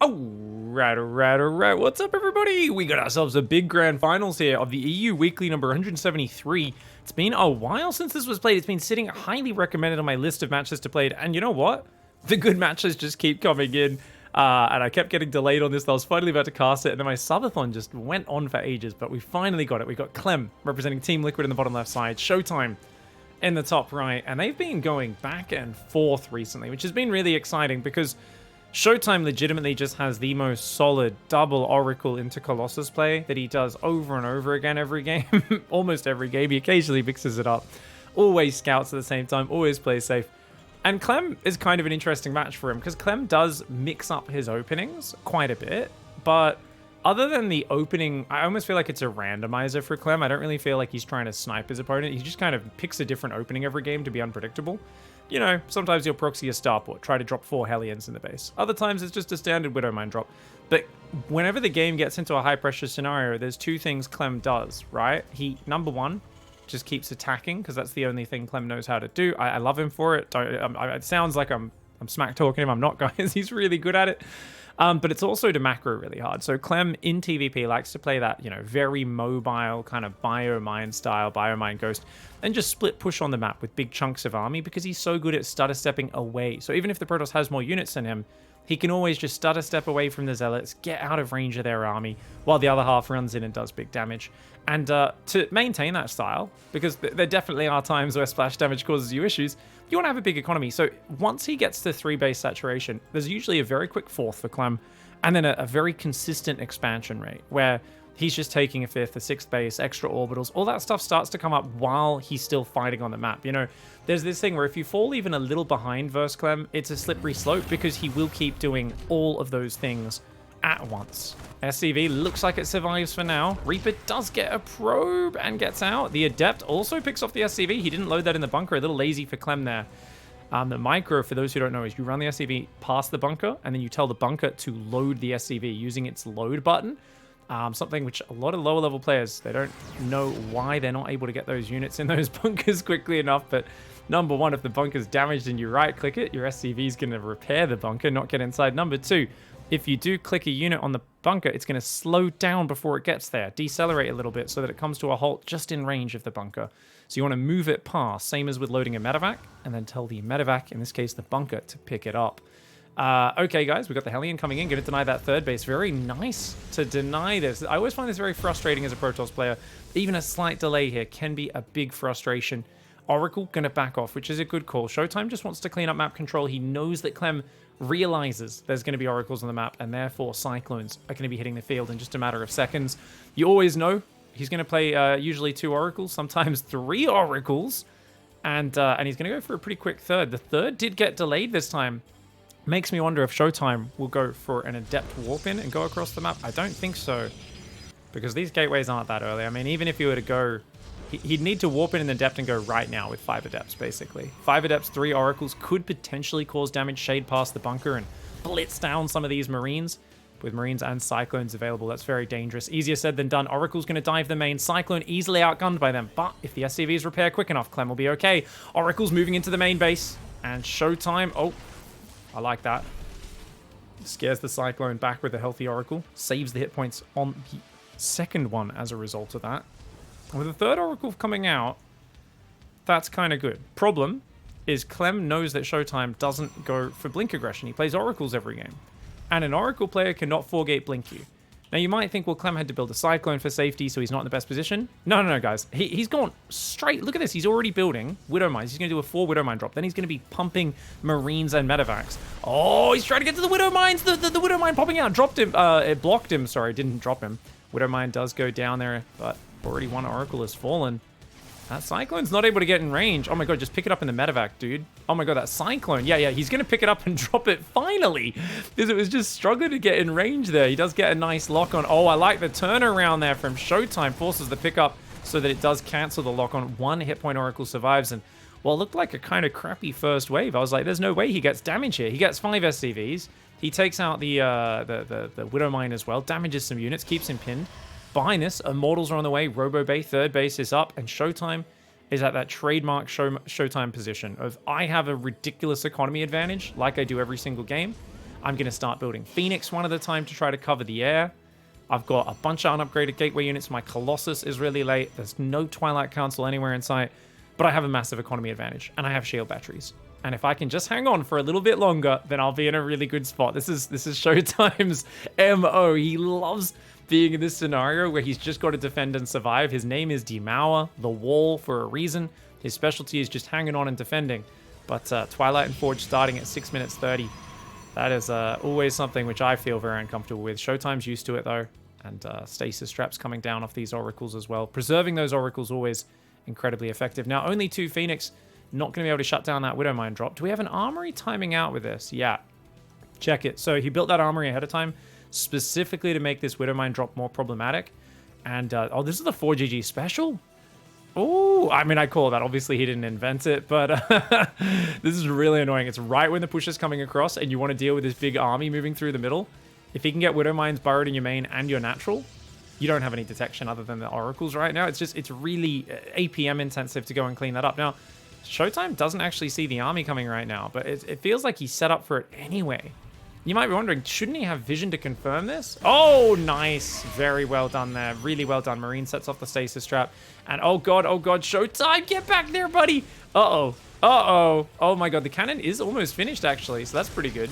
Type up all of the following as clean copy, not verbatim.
Alright. What's up, everybody? We got ourselves a big grand finals here of the EU Weekly number 173. It's been a while since this was played. It's been sitting highly recommended on my list of matches to play. And you know what? The good matches just keep coming in. And I kept getting delayed on this. I was finally about to cast it, and then my subathon just went on for ages. But we finally got it. We got CLEM representing Team Liquid in the bottom left side. SHOWTIME in the top right. And they've been going back and forth recently, which has been really exciting because SHOWTIME legitimately just has the most solid double Oracle into Colossus play that he does over and over again every game. Almost every game. He occasionally mixes it up. Always scouts at the same time. Always plays safe. And CLEM is kind of an interesting match for him because CLEM does mix up his openings quite a bit. But other than the opening, I almost feel like it's a randomizer for CLEM. I don't really feel like he's trying to snipe his opponent. He just kind of picks a different opening every game to be unpredictable. You know, sometimes you'll proxy a starport, try to drop 4 Hellions in the base. Other times it's just a standard Widowmine drop. But whenever the game gets into a high pressure scenario, there's two things CLEM does, right? He, number one, just keeps attacking because that's the only thing CLEM knows how to do. I love him for it. It sounds like I'm smack talking him. I'm not, guys. He's really good at it. But it's also to macro really hard. So CLEM in TvP likes to play that, you know, very mobile kind of biomine style, biomine ghost, and just split push on the map with big chunks of army because he's so good at stutter stepping away. So even if the Protoss has more units than him, he can always just stutter step away from the Zealots, get out of range of their army, while the other half runs in and does big damage. And to maintain that style, because there definitely are times where splash damage causes you issues, you want to have a big economy. So once he gets to 3 base saturation, there's usually a very quick 4th for CLEM, and then a very consistent expansion rate, where he's just taking a 5th, a 6th base, extra orbitals. All that stuff starts to come up while he's still fighting on the map. You know, there's this thing where if you fall even a little behind versus CLEM, it's a slippery slope because he will keep doing all of those things at once. SCV looks like it survives for now. Reaper does get a probe and gets out. The Adept also picks off the SCV. He didn't load that in the bunker. A little lazy for CLEM there. The micro, for those who don't know, is you run the SCV past the bunker, and then you tell the bunker to load the SCV using its load button. Something which a lot of lower level players, they don't know why they're not able to get those units in those bunkers quickly enough. But number one, if the bunker's damaged and you right click it, your SCV is going to repair the bunker, not get inside. Number two, if you do click a unit on the bunker, it's going to slow down before it gets there, decelerate a little bit so that it comes to a halt just in range of the bunker. So you want to move it past, same as with loading a medevac, and then tell the medevac, in this case the bunker, to pick it up. Okay, guys, we got the Hellion coming in. Going to deny that 3rd base. Very nice to deny this. I always find this very frustrating as a Protoss player. Even a slight delay here can be a big frustration. Oracle going to back off, which is a good call. SHOWTIME just wants to clean up map control. He knows that CLEM realizes there's going to be Oracles on the map, and therefore Cyclones are going to be hitting the field in just a matter of seconds. You always know he's going to play usually 2 Oracles, sometimes 3 Oracles, and he's going to go for a pretty quick 3rd. The 3rd did get delayed this time. Makes me wonder if SHOWTIME will go for an Adept warp in and go across the map. I don't think so, because these gateways aren't that early. I mean, even if you were to go, he'd need to warp in an Adept and go right now with 5 Adepts, basically. 5 Adepts, 3 Oracles could potentially cause damage, shade past the bunker, and blitz down some of these Marines. With Marines and Cyclones available, that's very dangerous. Easier said than done. Oracle's going to dive the main. Cyclone easily outgunned by them, but if the SCVs repair quick enough, CLEM will be okay. Oracle's moving into the main base, and SHOWTIME, oh, I like that. Scares the Cyclone back with a healthy Oracle. Saves the hit points on the 2nd one as a result of that. And with the 3rd Oracle coming out, that's kind of good. Problem is CLEM knows that SHOWTIME doesn't go for blink aggression. He plays Oracles every game. And an Oracle player cannot 4-gate blink you. Now you might think, well, CLEM had to build a Cyclone for safety, so he's not in the best position. No, guys. He's gone straight. Look at this. He's already building Widow Mines. He's going to do a 4 Widow Mine drop. Then he's going to be pumping Marines and Medevacs. Oh, he's trying to get to the Widow Mines. The Widow Mine popping out. Dropped him. It blocked him. Sorry, didn't drop him. Widow Mine does go down there, but already one Oracle has fallen. That Cyclone's not able to get in range. Oh my god, just pick it up in the medevac, dude. Oh my god, that Cyclone. Yeah, he's going to pick it up and drop it finally. Because it was just struggling to get in range there. He does get a nice lock on. Oh, I like the turnaround there from SHOWTIME. Forces the pickup so that it does cancel the lock on. 1 hit point Oracle survives. And, well, it looked like a kind of crappy first wave. I was like, there's no way he gets damage here. He gets 5 SCVs. He takes out the Widow Mine as well. Damages some units. Keeps him pinned. Behind this, Immortals are on the way. Robo Bay, 3rd base is up, and SHOWTIME is at that trademark SHOWTIME position of I have a ridiculous economy advantage, like I do every single game. I'm going to start building Phoenix one at a time to try to cover the air. I've got a bunch of unupgraded gateway units. My Colossus is really late. There's no Twilight Council anywhere in sight, but I have a massive economy advantage, and I have shield batteries. And if I can just hang on for a little bit longer, then I'll be in a really good spot. This is Showtime's MO. He loves being in this scenario where he's just got to defend and survive. His name is Demour, the Wall, for a reason. His specialty is just hanging on and defending. But Twilight and Forge starting at 6 minutes 30. That is always something which I feel very uncomfortable with. Showtime's used to it, though. And stasis traps coming down off these oracles as well. Preserving those oracles always incredibly effective. Now, only 2 Phoenix. Not going to be able to shut down that Widowmine drop. Do we have an armory timing out with this? Yeah. Check it. So he built that armory ahead of time specifically to make this Widowmine drop more problematic. And, oh, this is the 4GG special? Oh, I mean, I call that. Obviously, he didn't invent it, but this is really annoying. It's right when the push is coming across and you want to deal with this big army moving through the middle. If he can get Widowmines burrowed in your main and your natural, you don't have any detection other than the oracles right now. It's really APM intensive to go and clean that up. Now, Showtime doesn't actually see the army coming right now, but it feels like he's set up for it anyway. You might be wondering, shouldn't he have vision to confirm this? Oh, nice. Very well done there. Really well done. Marine sets off the stasis trap. And oh god, Showtime, get back there, buddy. Uh-oh. Uh-oh. Oh my god, the cannon is almost finished, actually, so that's pretty good.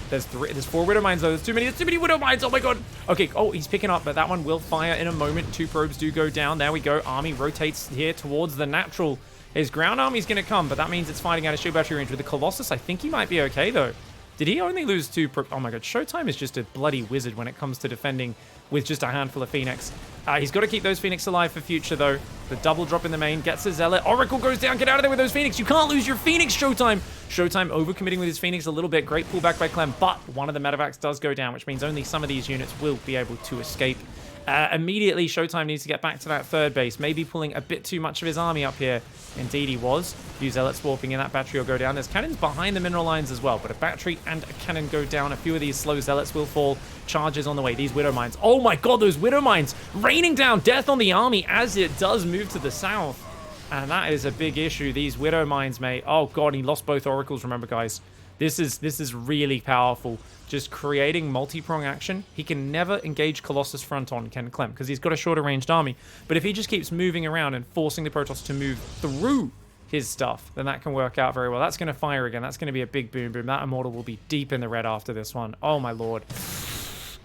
There's 4 Widowmines, though. There's too many Widowmines. Oh my god. Okay, oh, he's picking up, but that one will fire in a moment. 2 probes do go down. There we go. Army rotates here towards the natural. His ground army's going to come, but that means it's fighting out of shield battery range. With the Colossus, I think he might be okay, though. Did he only lose 2? Oh my god, Showtime is just a bloody wizard when it comes to defending with just a handful of Phoenix. He's got to keep those Phoenix alive for future, though. The double drop in the main gets a Zealot. Oracle goes down. Get out of there with those Phoenix. You can't lose your Phoenix, Showtime. Showtime overcommitting with his Phoenix a little bit. Great pullback by Clem, but one of the medevacs does go down, which means only some of these units will be able to escape. Immediately, Showtime needs to get back to that third base, maybe pulling a bit too much of his army up here. Indeed he was. Few Zealots warping in, that battery will go down. There's cannons behind the mineral lines as well, but a battery and a cannon go down. A few of these slow Zealots will fall. Charges on the way. These Widowmines. Oh my god, those Widowmines raining down death on the army as it does move to the south. And that is a big issue. These Widowmines, mate. Oh god, he lost both oracles, remember, guys. This is really powerful. Just creating multi-prong action. He can never engage Colossus front on, can Clem, because he's got a shorter ranged army. But if he just keeps moving around and forcing the Protoss to move through his stuff, then that can work out very well. That's going to fire again. That's going to be a big boom boom. That Immortal will be deep in the red after this one. Oh my lord.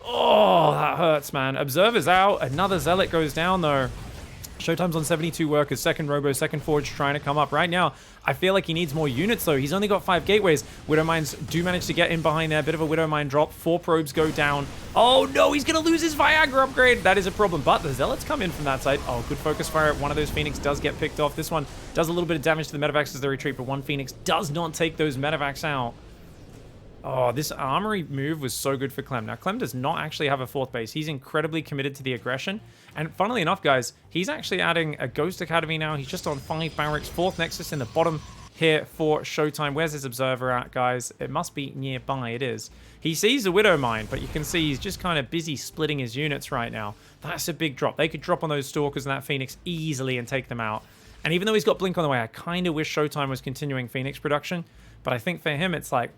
Oh, that hurts, man. Observer's out. Another Zealot goes down, though. Showtime's on 72 workers. Second Robo, second Forge trying to come up right now. I feel like he needs more units, though. He's only got 5 gateways. Widowmines do manage to get in behind there. Bit of a Widowmine drop. 4 probes go down. Oh, no. He's going to lose his Viagra upgrade. That is a problem. But the Zealots come in from that side. Oh, good focus fire. One of those Phoenix does get picked off. This one does a little bit of damage to the medevacs as they retreat, but one Phoenix does not take those medevacs out. Oh, this armory move was so good for Clem. Now, Clem does not actually have a 4th base. He's incredibly committed to the aggression. And funnily enough, guys, he's actually adding a Ghost Academy now. He's just on 5 barracks. 4th Nexus in the bottom here for Showtime. Where's his Observer at, guys? It must be nearby. It is. He sees a Widowmine, but you can see he's just kind of busy splitting his units right now. That's a big drop. They could drop on those Stalkers and that Phoenix easily and take them out. And even though he's got Blink on the way, I kind of wish Showtime was continuing Phoenix production. But I think for him, it's like,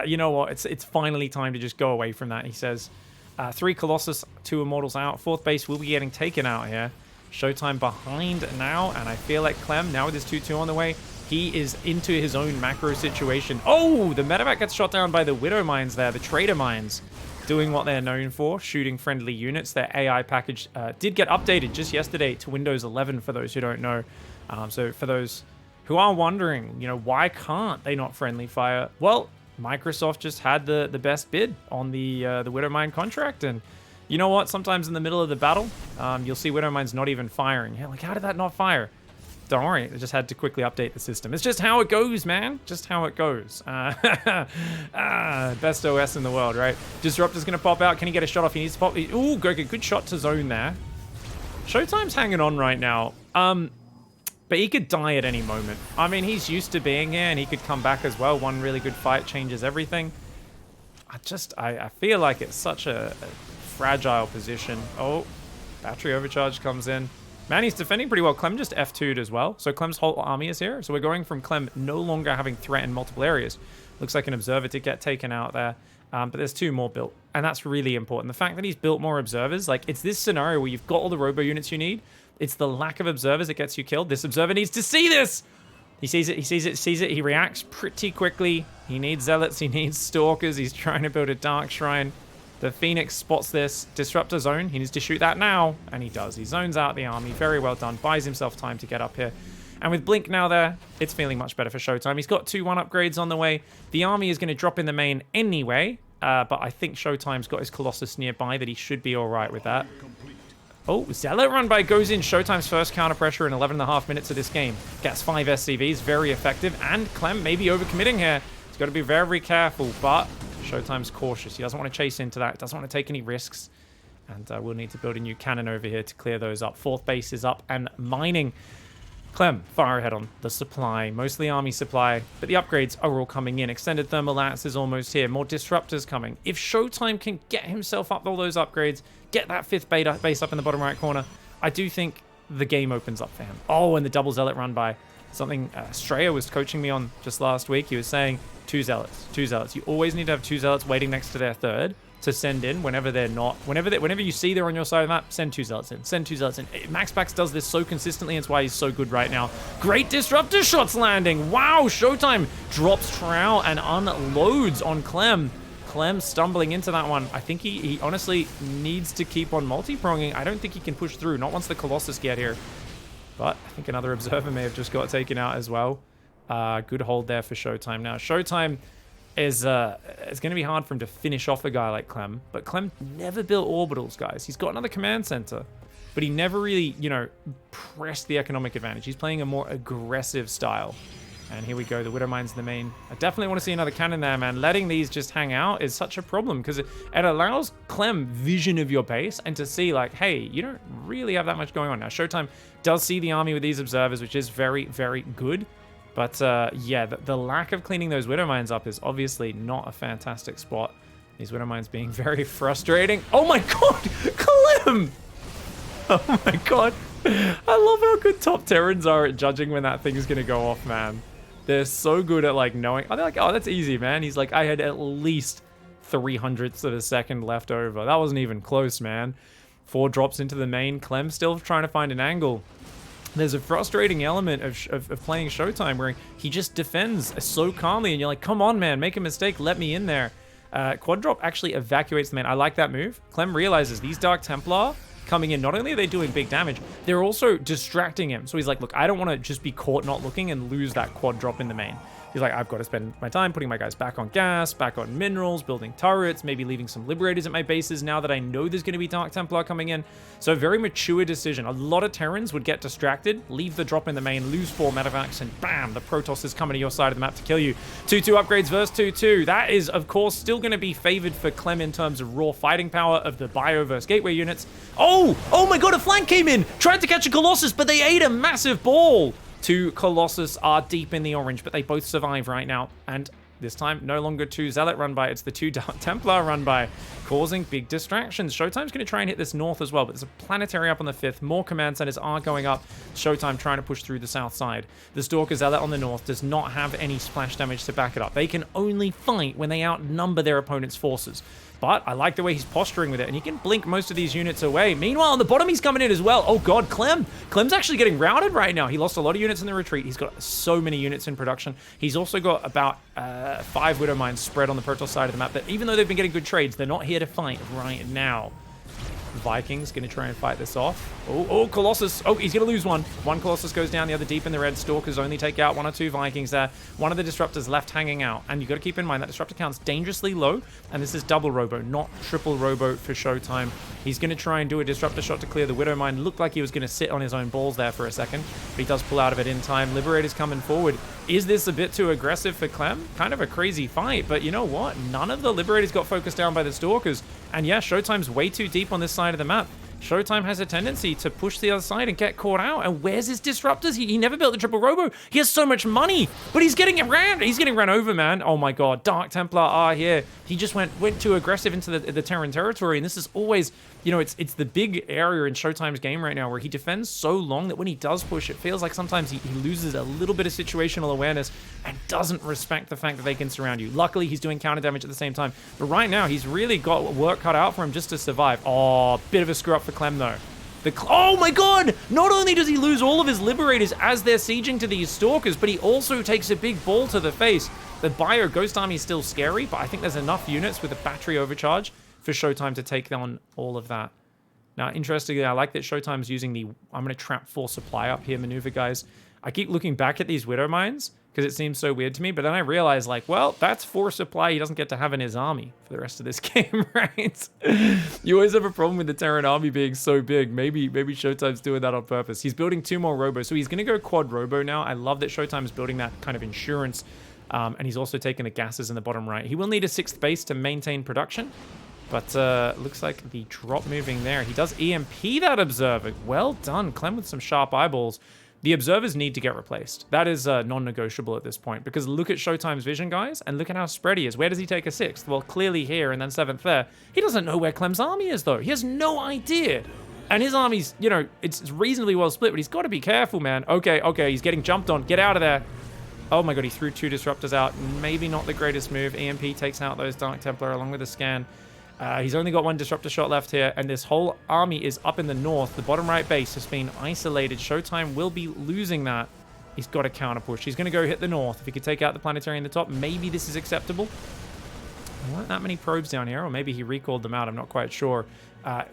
you know what? It's finally time to just go away from that, he says. 3 Colossus, 2 Immortals out. 4th base will be getting taken out here. Showtime behind now, and I feel like Clem, now with his 2-2 on the way, he is into his own macro situation. Oh, the medevac gets shot down by the Widowmines there, the Trader Mines, doing what they're known for, shooting friendly units. Their AI package did get updated just yesterday to Windows 11, for those who don't know. So for those who are wondering, you know, why can't they not friendly fire? Well, Microsoft just had the best bid on the Widowmine contract, and you know what? Sometimes in the middle of the battle, you'll see Widowmines not even firing. Yeah, like, how did that not fire? Don't worry, they just had to quickly update the system. It's just how it goes, man. Just how it goes. Best OS in the world, right? Disruptor's gonna pop out. Can he get a shot off? He needs to pop. Ooh, good shot to zone there. Showtime's hanging on right now. But he could die at any moment. I mean, he's used to being here, and he could come back as well. One really good fight changes everything. I feel like it's such a fragile position. Oh, battery overcharge comes in. Man, he's defending pretty well. Clem just F2'd as well. So Clem's whole army is here. So we're going from Clem no longer having threat in multiple areas Looks like an observer did get taken out there. But there's 2 more built, and that's really important. The fact that he's built more observers, like, it's this scenario where you've got all the robo units you need. It's the lack of observers that gets you killed. This observer needs to see this! He sees it, he sees it, sees it. He reacts pretty quickly. He needs zealots, he needs stalkers. He's trying to build a dark shrine. The Phoenix spots this. Disruptor zone. He needs to shoot that now, and he does. He zones out the army. Very well done. Buys himself time to get up here. And with Blink now there, it's feeling much better for Showtime. He's got 2-1 upgrades on the way. The army is going to drop in the main anyway, but I think Showtime's got his Colossus nearby that he should be all right with that. Oh, Zealot run by goes in. Showtime's first counter pressure in 11.5 minutes of this game. Gets 5 SCVs, very effective. And Clem may be overcommitting here. He's got to be very, very careful, but Showtime's cautious. He doesn't want to chase into that. Doesn't want to take any risks. And we'll need to build a new cannon over here to clear those up. 4th base is up and mining. Clem, far ahead on the supply, mostly army supply, but the upgrades are all coming in. Extended thermal lance is almost here. More disruptors coming. If Showtime can get himself up all those upgrades, get that 5th base up in the bottom right corner, I do think the game opens up for him. Oh, and the double zealot run by. Something Straya was coaching me on just last week. He was saying 2 zealots, 2 zealots. You always need to have 2 zealots waiting next to their 3rd. To send in whenever they're not, whenever you see they're on your side of the map, send 2 zealots in, send 2 zealots in. Maxpax does this so consistently, and it's why he's so good right now. Great disruptor shots landing. Wow, Showtime drops Trow and unloads on Clem. Clem stumbling into that one. I think he honestly needs to keep on multi-pronging. I don't think he can push through, not once the Colossus get here. But I think another observer may have just got taken out as well. Good hold there for Showtime. Now, Showtime is it's going to be hard for him to finish off a guy like Clem, but Clem never built orbitals, guys. He's got another command center, but he never really, you know, pressed the economic advantage. He's playing a more aggressive style. And here we go, the Widowmine's the main. I definitely want to see another cannon there, man. Letting these just hang out is such a problem because it allows Clem vision of your base and to see like, hey, you don't really have that much going on. Now, Showtime does see the army with these observers, which is very, very good. But yeah, the lack of cleaning those Widowmines up is obviously not a fantastic spot. These Widowmines being very frustrating. Oh my god, Clem! Oh my god. I love how good top Terrans are at judging when that thing is going to go off, man. They're so good at like knowing. Oh, they're like, oh, that's easy, man. He's like, I had at least 300ths of a second left over. That wasn't even close, man. 4 drops into the main. Clem still trying to find an angle. There's a frustrating element of playing Showtime where he just defends so calmly and you're like, come on, man, make a mistake, let me in there. Quad drop actually evacuates the main. I like that move. Clem realizes these Dark Templar coming in, not only are they doing big damage, they're also distracting him. So he's like, look, I don't want to just be caught not looking and lose that quad drop in the main. He's like, I've got to spend my time putting my guys back on gas, back on minerals, building turrets, maybe leaving some Liberators at my bases now that I know there's going to be Dark Templar coming in. So a very mature decision. A lot of Terrans would get distracted, leave the drop in the main, lose 4 medevacs, and bam, the Protoss is coming to your side of the map to kill you. 2-2 upgrades versus 2-2. That is, of course, still going to be favored for Clem in terms of raw fighting power of the Bio versus Gateway units. Oh my god, a flank came in! Tried to catch a Colossus, but they ate a massive ball! 2 Colossus are deep in the orange, but they both survive right now. And this time, no longer 2 Zealot run by, it's the 2 Dark Templar run by, causing big distractions. Showtime's going to try and hit this north as well, but there's a planetary up on the 5th. More command centers are going up. Showtime trying to push through the south side. The Stalker Zealot on the north does not have any splash damage to back it up. They can only fight when they outnumber their opponent's forces. But I like the way he's posturing with it, and he can blink most of these units away. Meanwhile, on the bottom, he's coming in as well. Oh god, Clem's actually getting routed right now. He lost a lot of units in the retreat. He's got so many units in production. He's also got about 5 Widow Mines spread on the Protoss side of the map that even though they've been getting good trades, they're not here to fight right now. Vikings going to try and fight this off. Oh, Colossus. Oh, he's going to lose one. One Colossus goes down, the other deep in the red. Stalkers only take out 1 or 2 Vikings there. One of the Disruptors left hanging out. And you've got to keep in mind that Disruptor count's dangerously low. And this is double Robo, not triple Robo for Showtime. He's going to try and do a Disruptor shot to clear the Widow Mine. Looked like he was going to sit on his own balls there for a second. But he does pull out of it in time. Liberator's coming forward. Is this a bit too aggressive for Clem? Kind of a crazy fight. But you know what? None of the Liberators got focused down by the Stalkers. And yeah, Showtime's way too deep on this side of the map. Showtime has a tendency to push the other side and get caught out. And where's his disruptors? He never built the triple robo. He has so much money, but he's getting ran. He's getting ran over, man. Oh my God, Dark Templar are here. He just went too aggressive into the Terran territory, and this is always, you know, it's the big area in Showtime's game right now where he defends so long that when he does push, it feels like sometimes he loses a little bit of situational awareness and doesn't respect the fact that they can surround you. Luckily, he's doing counter damage at the same time, but right now he's really got work cut out for him just to survive. Oh, bit of a screw up for Clem though. Oh my God! Not only does he lose all of his Liberators as they're sieging to these Stalkers, but he also takes a big ball to the face. The Bio Ghost Army is still scary, but I think there's enough units with a battery overcharge for Showtime to take on all of that. Now, interestingly, I like that Showtime's using the I'm going to trap 4 supply up here maneuver, guys. I keep looking back at these Widow Mines because it seems so weird to me, but then I realize, like, well, that's 4 supply he doesn't get to have in his army for the rest of this game, right? You always have a problem with the Terran army being so big. Maybe Showtime's doing that on purpose. He's building 2 more Robo, so he's going to go quad Robo now. I love that Showtime's building that kind of insurance, and he's also taking the gases in the bottom right. He will need a 6th base to maintain production, but looks like the drop moving there. He does EMP that Observer. Well done, Clem with some sharp eyeballs. The Observers need to get replaced. That is non-negotiable at this point, because look at Showtime's vision, guys, and look at how spread he is. Where does he take a 6th? Well, clearly here and then 7th there. He doesn't know where Clem's army is, though. He has no idea. And his army's, you know, it's reasonably well split, but he's got to be careful, man. Okay, he's getting jumped on. Get out of there. Oh my God, he threw 2 Disruptors out. Maybe not the greatest move. EMP takes out those Dark Templar along with the scan. He's only got 1 Disruptor shot left here, and this whole army is up in the north. The bottom right base has been isolated. Showtime will be losing that. He's got a counter push. He's going to go hit the north. If he could take out the planetary in the top, maybe this is acceptable. There weren't that many probes down here, or maybe he recalled them out. I'm not quite sure.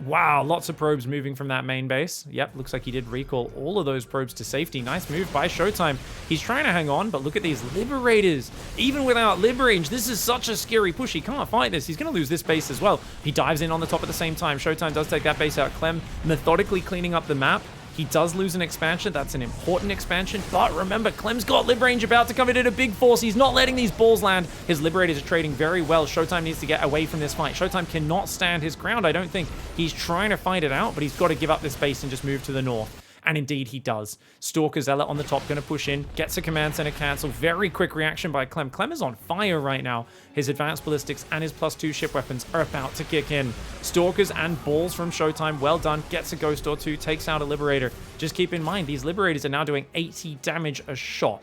Wow, lots of probes moving from that main base. Yep, looks like he did recall all of those probes to safety. Nice move by Showtime. He's trying to hang on, but look at these Liberators. Even without Liberange, this is such a scary push. He can't fight this. He's going to lose this base as well. He dives in on the top at the same time. Showtime does take that base out. Clem methodically cleaning up the map. He does lose an expansion. That's an important expansion. But remember, Clem's got Liberange about to come in at a big force. He's not letting these balls land. His Liberators are trading very well. Showtime needs to get away from this fight. Showtime cannot stand his ground, I don't think. He's trying to fight it out, but he's got to give up this base and just move to the north. And indeed, he does. Stalker Zealot on the top, going to push in. Gets a command center cancel. Very quick reaction by Clem. Clem is on fire right now. His advanced ballistics and his +2 ship weapons are about to kick in. Stalkers and balls from Showtime. Well done. Gets a Ghost or 2. Takes out a Liberator. Just keep in mind, these Liberators are now doing 80 damage a shot.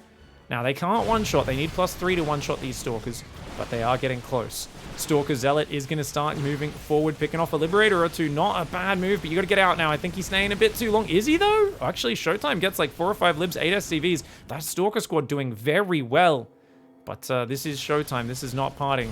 Now, they can't one-shot. They need +3 to one-shot these Stalkers, but they are getting close. Stalker Zealot is going to start moving forward, picking off a Liberator or 2. Not a bad move, but you got to get out now. I think he's staying a bit too long. Is he, though? Actually, Showtime gets like 4 or 5 Libs, 8 SCVs. That Stalker squad doing very well. But this is Showtime. This is not parting.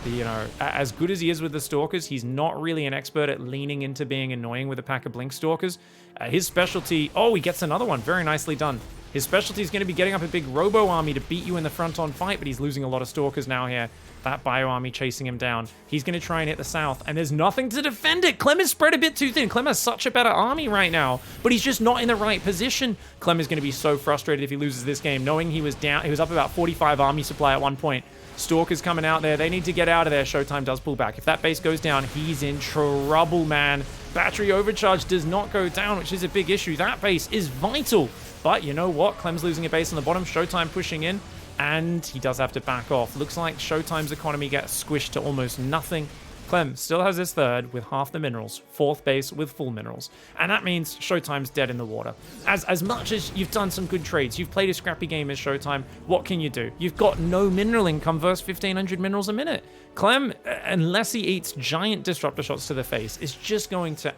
You know, as good as he is with the Stalkers, he's not really an expert at leaning into being annoying with a pack of Blink Stalkers. His specialty... Oh, he gets another one. Very nicely done. His specialty is going to be getting up a big Robo army to beat you in the front-on fight, but he's losing a lot of Stalkers now here. That Bio army chasing him down. He's going to try and hit the south, and there's nothing to defend it. Clem is spread a bit too thin. Clem has such a better army right now, but he's just not in the right position. Clem is going to be so frustrated if he loses this game, knowing he was down. He was up about 45 army supply at one point. Stalkers coming out there. They need to get out of there. Showtime does pull back. If that base goes down, he's in trouble, man. Battery overcharge does not go down, which is a big issue. That base is vital. But you know what? Clem's losing a base on the bottom. Showtime pushing in. And he does have to back off. Looks like Showtime's economy gets squished to almost nothing. Clem still has his 3rd with half the minerals. 4th base with full minerals. And that means Showtime's dead in the water. As much as you've done some good trades, you've played a scrappy game as Showtime, what can you do? You've got no mineral income versus 1,500 minerals a minute. Clem, unless he eats giant disruptor shots to the face, is just going to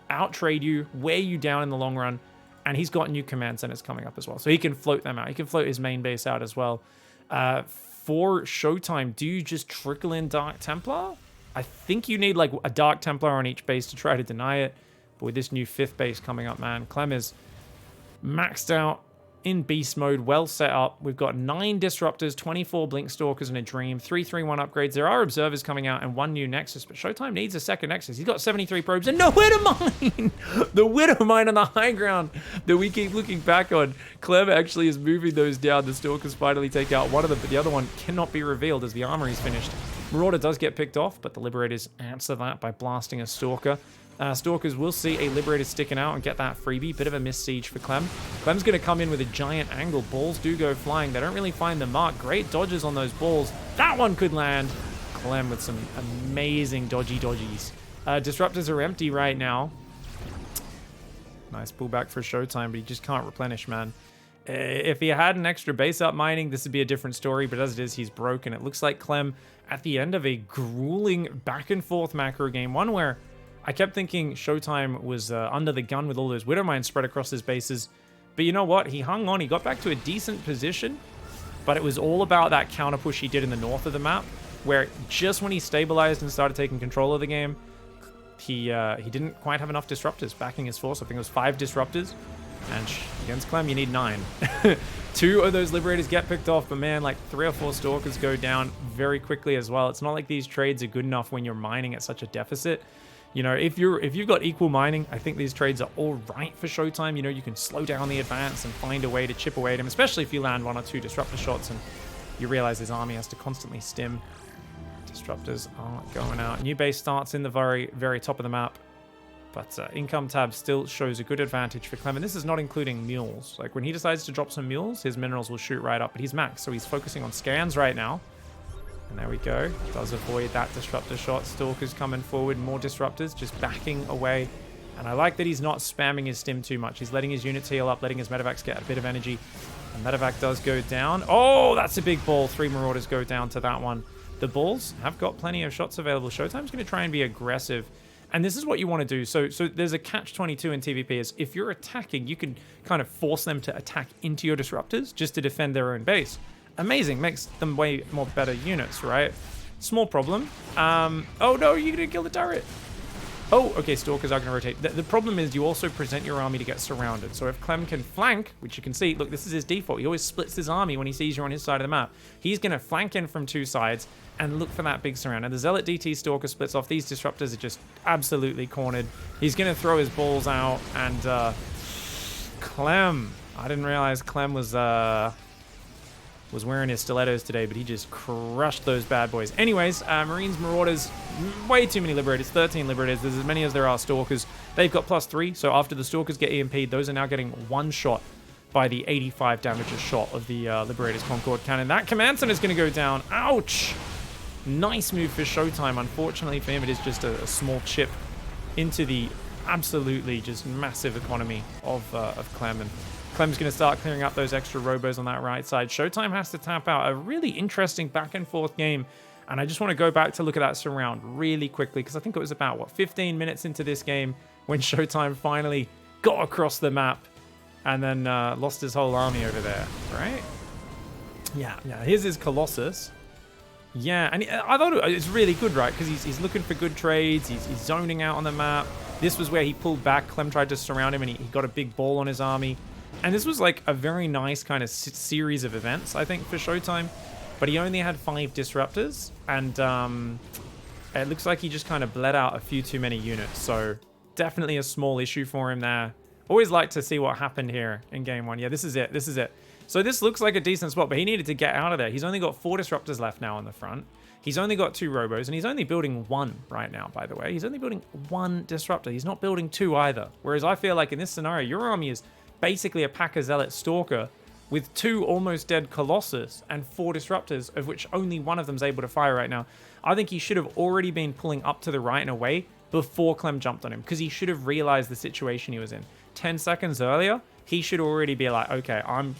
out-trade you, wear you down in the long run. And he's got new command centers coming up as well. So he can float them out. He can float his main base out as well. For Showtime, do you just trickle in Dark Templar? I think you need like a Dark Templar on each base to try to deny it. But with this new 5th base coming up, man, Clem is maxed out in beast mode, well set up. We've got 9 Disruptors, 24 Blink Stalkers, and a Dream, 3/3/1 upgrades. There are Observers coming out and 1 new Nexus, but Showtime needs a second Nexus. He's got 73 probes and no Widow Mine! The Widow Mine on the high ground that we keep looking back on. Clem actually is moving those down. The Stalkers finally take out one of them, but the other one cannot be revealed as the armory is finished. Marauder does get picked off, but the Liberators answer that by blasting a Stalker. Stalkers will see a Liberator sticking out and get that freebie. Bit of a missed siege for Clem. Clem's going to come in with a giant angle. Balls do go flying. They don't really find the mark. Great dodges on those balls. That one could land. Clem with some amazing dodgies. Disruptors are empty right now. Nice pullback for Showtime, but he just can't replenish, man. If he had an extra base up mining, this would be a different story, but as it is, he's broken. It looks like Clem at the end of a grueling back and forth macro game, one where I kept thinking Showtime was under the gun with all those Widow Mines spread across his bases. But you know what? He hung on. He got back to a decent position. But it was all about that counter push he did in the north of the map, where just when he stabilized and started taking control of the game, he didn't quite have enough disruptors backing his force. I think it was 5 disruptors. And against Clem, you need 9. 2 of those Liberators get picked off, but man, like 3 or 4 Stalkers go down very quickly as well. It's not like these trades are good enough when you're mining at such a deficit. You know, if you've got equal mining, I think these trades are all right for Showtime. You know, you can slow down the advance and find a way to chip away at him, especially if you land 1 or 2 disruptor shots and you realize his army has to constantly stim. Disruptors aren't going out. New base starts in the very top of the map, but income tab still shows a good advantage for Clem. And this is not including mules. Like when he decides to drop some mules, his minerals will shoot right up, but he's max, so he's focusing on scans right now. And there we go. Does avoid that disruptor shot. Stalker's coming forward. More disruptors just backing away. And I like that he's not spamming his stim too much. He's letting his units heal up, letting his medevacs get a bit of energy. And medevac does go down. Oh, that's a big ball. 3 marauders go down to that one. The balls have got plenty of shots available. Showtime's going to try and be aggressive. And this is what you want to do. So there's a catch-22 in TvP is if you're attacking, you can kind of force them to attack into your disruptors just to defend their own base. Amazing, makes them way more better units, right? Small problem. Oh no, you didn't kill the turret. Oh, okay, Stalkers are going to rotate. The problem is you also present your army to get surrounded. So if Clem can flank, which you can see, look, this is his default. He always splits his army when he sees you're on his side of the map. He's going to flank in from 2 sides and look for that big surround. And the Zealot DT Stalker splits off. These disruptors are just absolutely cornered. He's going to throw his balls out and Clem. I didn't realize Clem was wearing his stilettos today, but he just crushed those bad boys. Anyways, Marines, Marauders, way too many Liberators, 13 Liberators. There's as many as there are Stalkers. They've got +3, so after the Stalkers get EMP'd, those are now getting 1 shot by the 85 damage a shot of the Liberators Concord Cannon. That command center is going to go down. Ouch! Nice move for Showtime. Unfortunately for him, it is just a small chip into the absolutely just massive economy of Clem. And Clem's going to start clearing up those extra robos on that right side. Showtime has to tap out. A really interesting back and forth game. And I just want to go back to look at that surround really quickly, because I think it was about, what, 15 minutes into this game when Showtime finally got across the map and then lost his whole army over there, right? Yeah, here's his Colossus. Yeah, and I thought it's really good, right? Because he's looking for good trades. He's zoning out on the map. This was where he pulled back. Clem tried to surround him, and he got a big ball on his army. And this was like a very nice kind of series of events, I think, for Showtime. But he only had 5 disruptors, and it looks like he just kind of bled out a few too many units. So definitely a small issue for him there. Always like to see what happened here in game 1. Yeah, this is it. This is it. So this looks like a decent spot, but he needed to get out of there. He's only got 4 disruptors left now on the front. He's only got 2 robos, and he's only building 1 right now, by the way. He's only building 1 disruptor. He's not building 2 either. Whereas I feel like in this scenario, your army is basically a pack of Zealot Stalker with 2 almost dead Colossus and 4 disruptors, of which only 1 of them is able to fire right now. I think he should have already been pulling up to the right and away before Clem jumped on him, because he should have realized the situation he was in. 10 seconds earlier, he should already be like, okay, I'm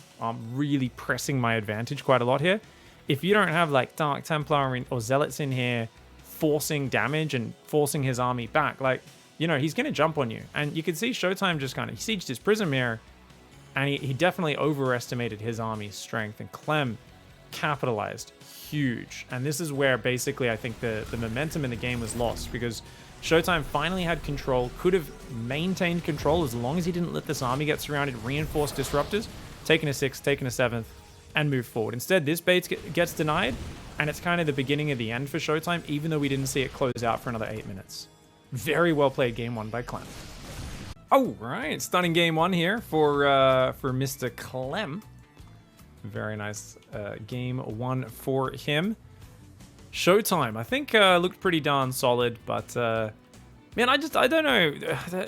really pressing my advantage quite a lot here. If you don't have like Dark Templar or Zealots in here forcing damage and forcing his army back, like, you know, he's going to jump on you. And you can see Showtime just kind of, he sieged his prison mirror, and he definitely overestimated his army's strength. And Clem capitalized huge. And this is where basically I think the momentum in the game was lost, because Showtime finally had control, could have maintained control as long as he didn't let this army get surrounded, reinforced disruptors, taken a 6th, taken a 7th, and move forward. Instead, this bait gets denied, and it's kind of the beginning of the end for Showtime, even though we didn't see it close out for another 8 minutes. Very well played game 1 by Clem. All right, stunning game 1 here for Mr. Clem. Very nice game 1 for him. Showtime, I think, looked pretty darn solid, but Man, I don't know.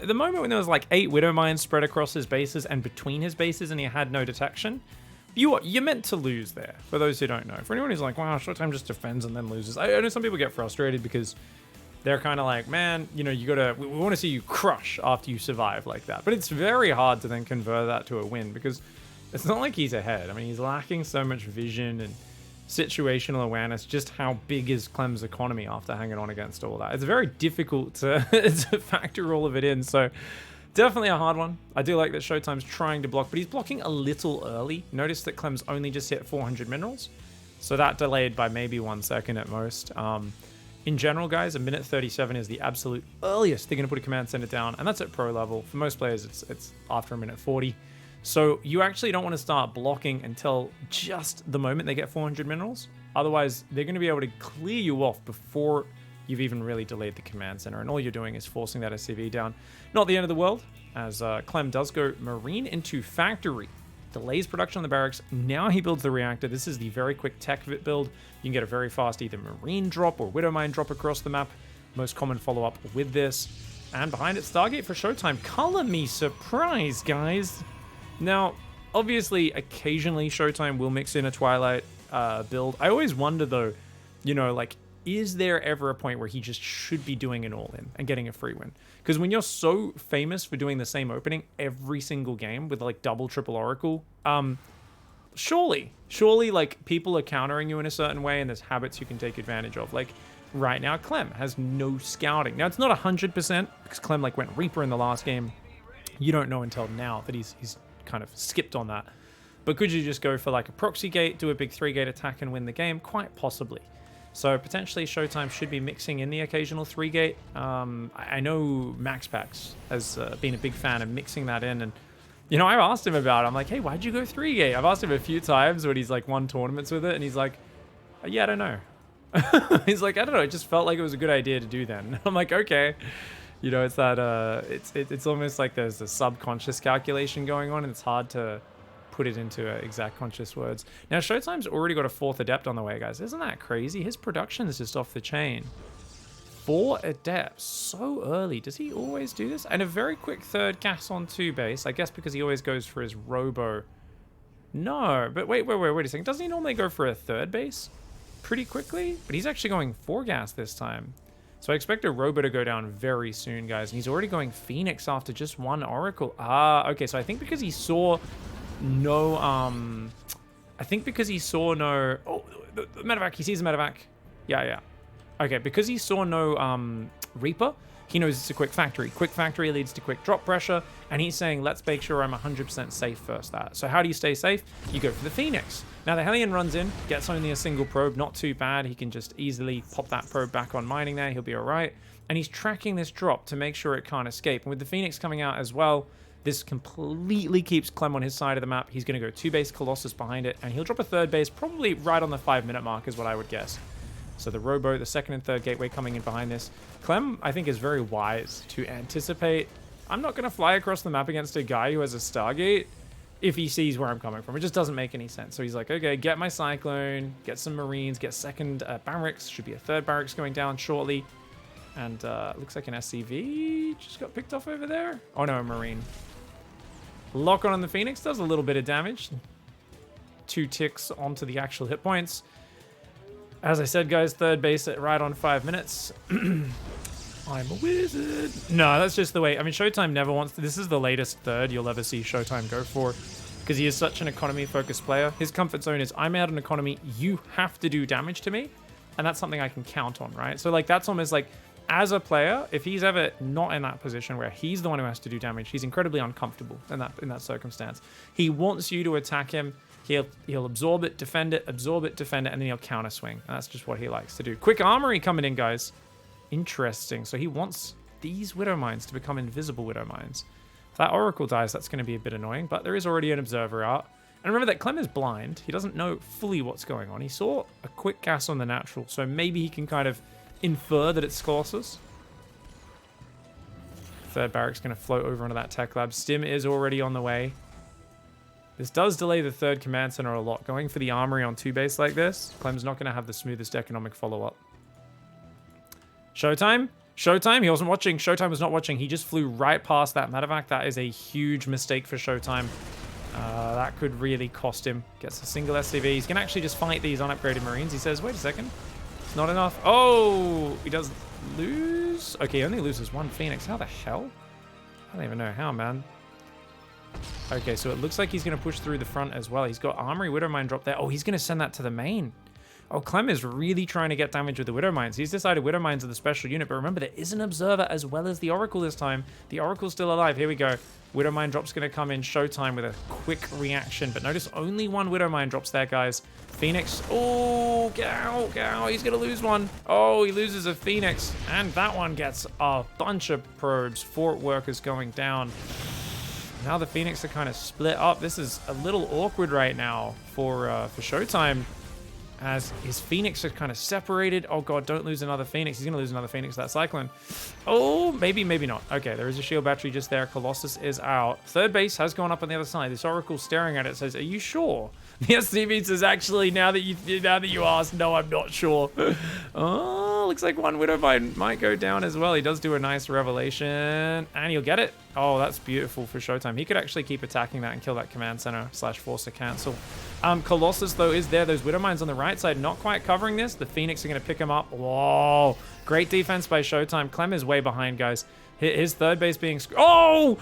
The moment when there was like 8 Widow Mines spread across his bases and between his bases and he had no detection, you're meant to lose there, for those who don't know. For anyone who's like, wow, Showtime just defends and then loses. I know some people get frustrated because they're kind of like, man, you know, we want to see you crush after you survive like that. But it's very hard to then convert that to a win because it's not like he's ahead. I mean, he's lacking so much vision and situational awareness, just how big is Clem's economy after hanging on against all that. It's very difficult to, to factor all of it in, so definitely a hard one. I do like that Showtime's trying to block, but he's blocking a little early. Notice that Clem's only just hit 400 minerals, so that delayed by maybe 1 second at most. In general, guys, a minute 37 is the absolute earliest they're going to put a command center down, and that's at pro level. For most players, it's after a minute 40. So you actually don't want to start blocking until just the moment they get 400 minerals. Otherwise, they're going to be able to clear you off before you've even really delayed the command center. And all you're doing is forcing that SCV down. Not the end of the world, as Clem does go Marine into Factory. Delays production on the barracks. Now he builds the reactor. This is the very quick tech build. You can get a very fast either Marine drop or Widow Mine drop across the map. Most common follow-up with this. And behind it, Stargate for Showtime. Color me surprised, guys. Now, obviously, occasionally Showtime will mix in a Twilight build. I always wonder, though, you know, like, is there ever a point where he just should be doing an all-in and getting a free win? Because when you're so famous for doing the same opening every single game with, like, double, triple Oracle, surely, like, people are countering you in a certain way and there's habits you can take advantage of. Like, right now, Clem has no scouting. Now, it's not 100% because Clem, like, went Reaper in the last game. You don't know until now that he's kind of skipped on that. But could you just go for like a proxy gate, do a big 3-gate attack and win the game? Quite possibly. So potentially Showtime should be mixing in the occasional 3-gate. I know MaxPax has been a big fan of mixing that in, and you know, I've asked him about it. I'm like, hey, why'd you go 3-gate? I've asked him a few times when he's like won tournaments with it, and he's like, yeah, I don't know. He's like, I don't know, it just felt like it was a good idea to do then. I'm like, okay. You know, it's that, it's almost like there's a subconscious calculation going on, and it's hard to put it into exact conscious words. Now, Showtime's already got a 4th Adept on the way, guys. Isn't that crazy? His production is just off the chain. 4 Adepts so early. Does he always do this? And a very quick 3rd gas on 2 base. I guess because he always goes for his Robo. No, but wait a second. Doesn't he normally go for a 3rd base pretty quickly? But he's actually going 4 gas this time. So I expect a Robo to go down very soon, guys. And he's already going Phoenix after just 1 Oracle. Ah, okay. So I think because he saw no, Oh, the medevac. He sees the medevac. Yeah. Okay, because he saw no Reaper, he knows it's a quick factory. Quick factory leads to quick drop pressure, and he's saying, let's make sure I'm 100% safe first. So how do you stay safe? You go for the Phoenix. Now the Hellion runs in, gets only a single probe, not too bad. He can just easily pop that probe back on mining there. He'll be all right. And he's tracking this drop to make sure it can't escape. And with the Phoenix coming out as well, this completely keeps Clem on his side of the map. He's going to go 2-base Colossus behind it, and he'll drop a 3rd base probably right on the 5-minute mark is what I would guess. So the Robo, the 2nd and 3rd gateway coming in behind this. Clem, I think, is very wise to anticipate, I'm not going to fly across the map against a guy who has a Stargate if he sees where I'm coming from. It just doesn't make any sense. So he's like, okay, get my Cyclone, get some Marines, get 2nd barracks. Should be a 3rd barracks going down shortly. And looks like an SCV just got picked off over there. Oh no, a Marine. Lock on the Phoenix does a little bit of damage. 2 ticks onto the actual hit points. As I said, guys, 3rd base at right on 5 minutes. I'm a wizard. No, that's just the way. I mean, Showtime never wants to. This is the latest 3rd you'll ever see Showtime go for, because he is such an economy-focused player. His comfort zone is, I'm out in economy, you have to do damage to me, and that's something I can count on, right? So, like, that's almost like, as a player, if he's ever not in that position where he's the one who has to do damage, he's incredibly uncomfortable in that circumstance. He wants you to attack him. He'll absorb it, defend it, and then he'll counter swing. And that's just what he likes to do. Quick armory coming in, guys. Interesting. So he wants these Widow Mines to become invisible Widow Mines. If that Oracle dies, that's going to be a bit annoying, but there is already an Observer out. And remember that Clem is blind. He doesn't know fully what's going on. He saw a quick gas on the natural, so maybe he can kind of infer that it's Colossus. 3rd barrack's going to float over onto that tech lab. Stim is already on the way. This does delay the 3rd command center a lot. Going for the armory on 2 base like this, Clem's not going to have the smoothest economic follow-up. Showtime, Showtime, he wasn't watching. Showtime was not watching. He just flew right past that medevac. That is a huge mistake for Showtime. That could really cost him. Gets a single SCV. He's going to actually just fight these unupgraded Marines. He says, wait a second. It's not enough. Oh, he does lose. Okay, he only loses one Phoenix. How the hell? I don't even know how, man. Okay, so it looks like he's going to push through the front as well. He's got Armory Widowmine drop there. Oh, he's going to send that to the main. Oh, Clem is really trying to get damage with the Widowmines. He's decided Widowmines are the special unit, but remember, there is an Observer as well as the Oracle this time. The Oracle's still alive. Here we go. Widowmine drop's going to come in. Showtime with a quick reaction, but notice only one Widowmine drops there, guys. Phoenix. Oh, Gow. He's going to lose one. Oh, he loses a Phoenix, and that one gets a bunch of probes. Fort workers going down. Now the Phoenix are kind of split up. This is a little awkward right now for Showtime, as his Phoenix are kind of separated. Oh god, don't lose another Phoenix. He's going to lose another Phoenix, that Cyclone. Oh, maybe not. Okay, there is a shield battery just there. Colossus is out. Third base has gone up on the other side. This Oracle staring at it says, are you sure? The SCV says, actually, now that you asked, no, I'm not sure. Oh, looks like one Widowmine might go down as well. He does do a nice revelation, and he'll get it. Oh, that's beautiful for Showtime. He could actually keep attacking that and kill that command center / force to cancel. Colossus, though, is there. Those Widowmines on the right side not quite covering this. The Phoenix are going to pick him up. Whoa. Great defense by Showtime. Clem is way behind, guys. His third base being... Oh!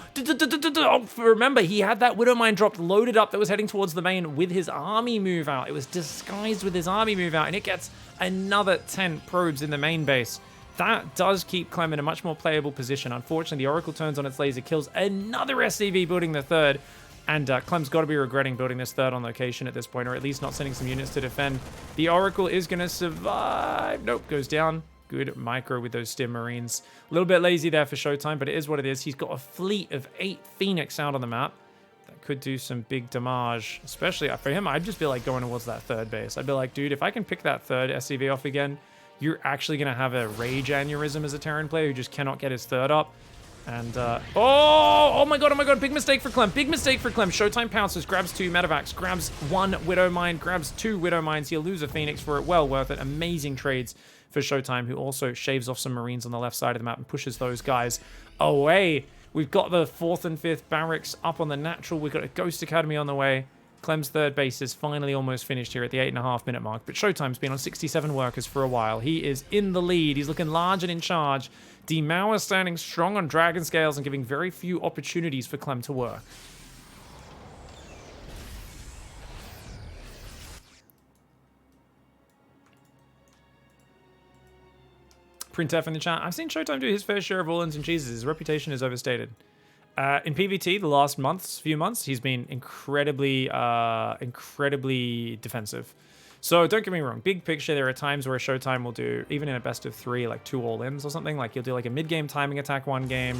Remember, he had that Widowmine dropped loaded up that was heading towards the main with his army move out. It was disguised with his army move out, and it gets another 10 probes in the main base. That does keep Clem in a much more playable position. Unfortunately, the Oracle turns on its laser, kills another SCV building the third. And Clem's got to be regretting building this third on location at this point, or at least not sending some units to defend. The Oracle is going to survive. Nope, goes down. Good micro with those Stim Marines. A little bit lazy there for Showtime, but it is what it is. He's got a fleet of 8 Phoenix out on the map. That could do some big damage, especially for him. I'd just be like going towards that third base. I'd be like, dude, if I can pick that third SCV off again, you're actually going to have a rage aneurysm as a Terran player who just cannot get his third up. And, oh my god, big mistake for Clem, Showtime pounces, grabs 2 medevacs, grabs 1 Widowmine, grabs 2 Widowmines. He'll lose a Phoenix for it, well worth it. Amazing trades for Showtime, who also shaves off some Marines on the left side of the map and pushes those guys away. We've got the 4th and 5th barracks up on the natural. We've got a Ghost Academy on the way. Clem's third base is finally almost finished here at the 8.5 minute mark, but Showtime's been on 67 workers for a while. He is in the lead. He's looking large and in charge. D-Mao is standing strong on Dragon Scales and giving very few opportunities for Clem to work. Printf in the chat. I've seen Showtime do his fair share of all-ins and cheeses. His reputation is overstated. In PvT, the last few months, he's been incredibly defensive. So don't get me wrong, big picture, there are times where Showtime will do, even in a best of 3, like 2 all-ins or something. Like he'll do like a mid-game timing attack one game,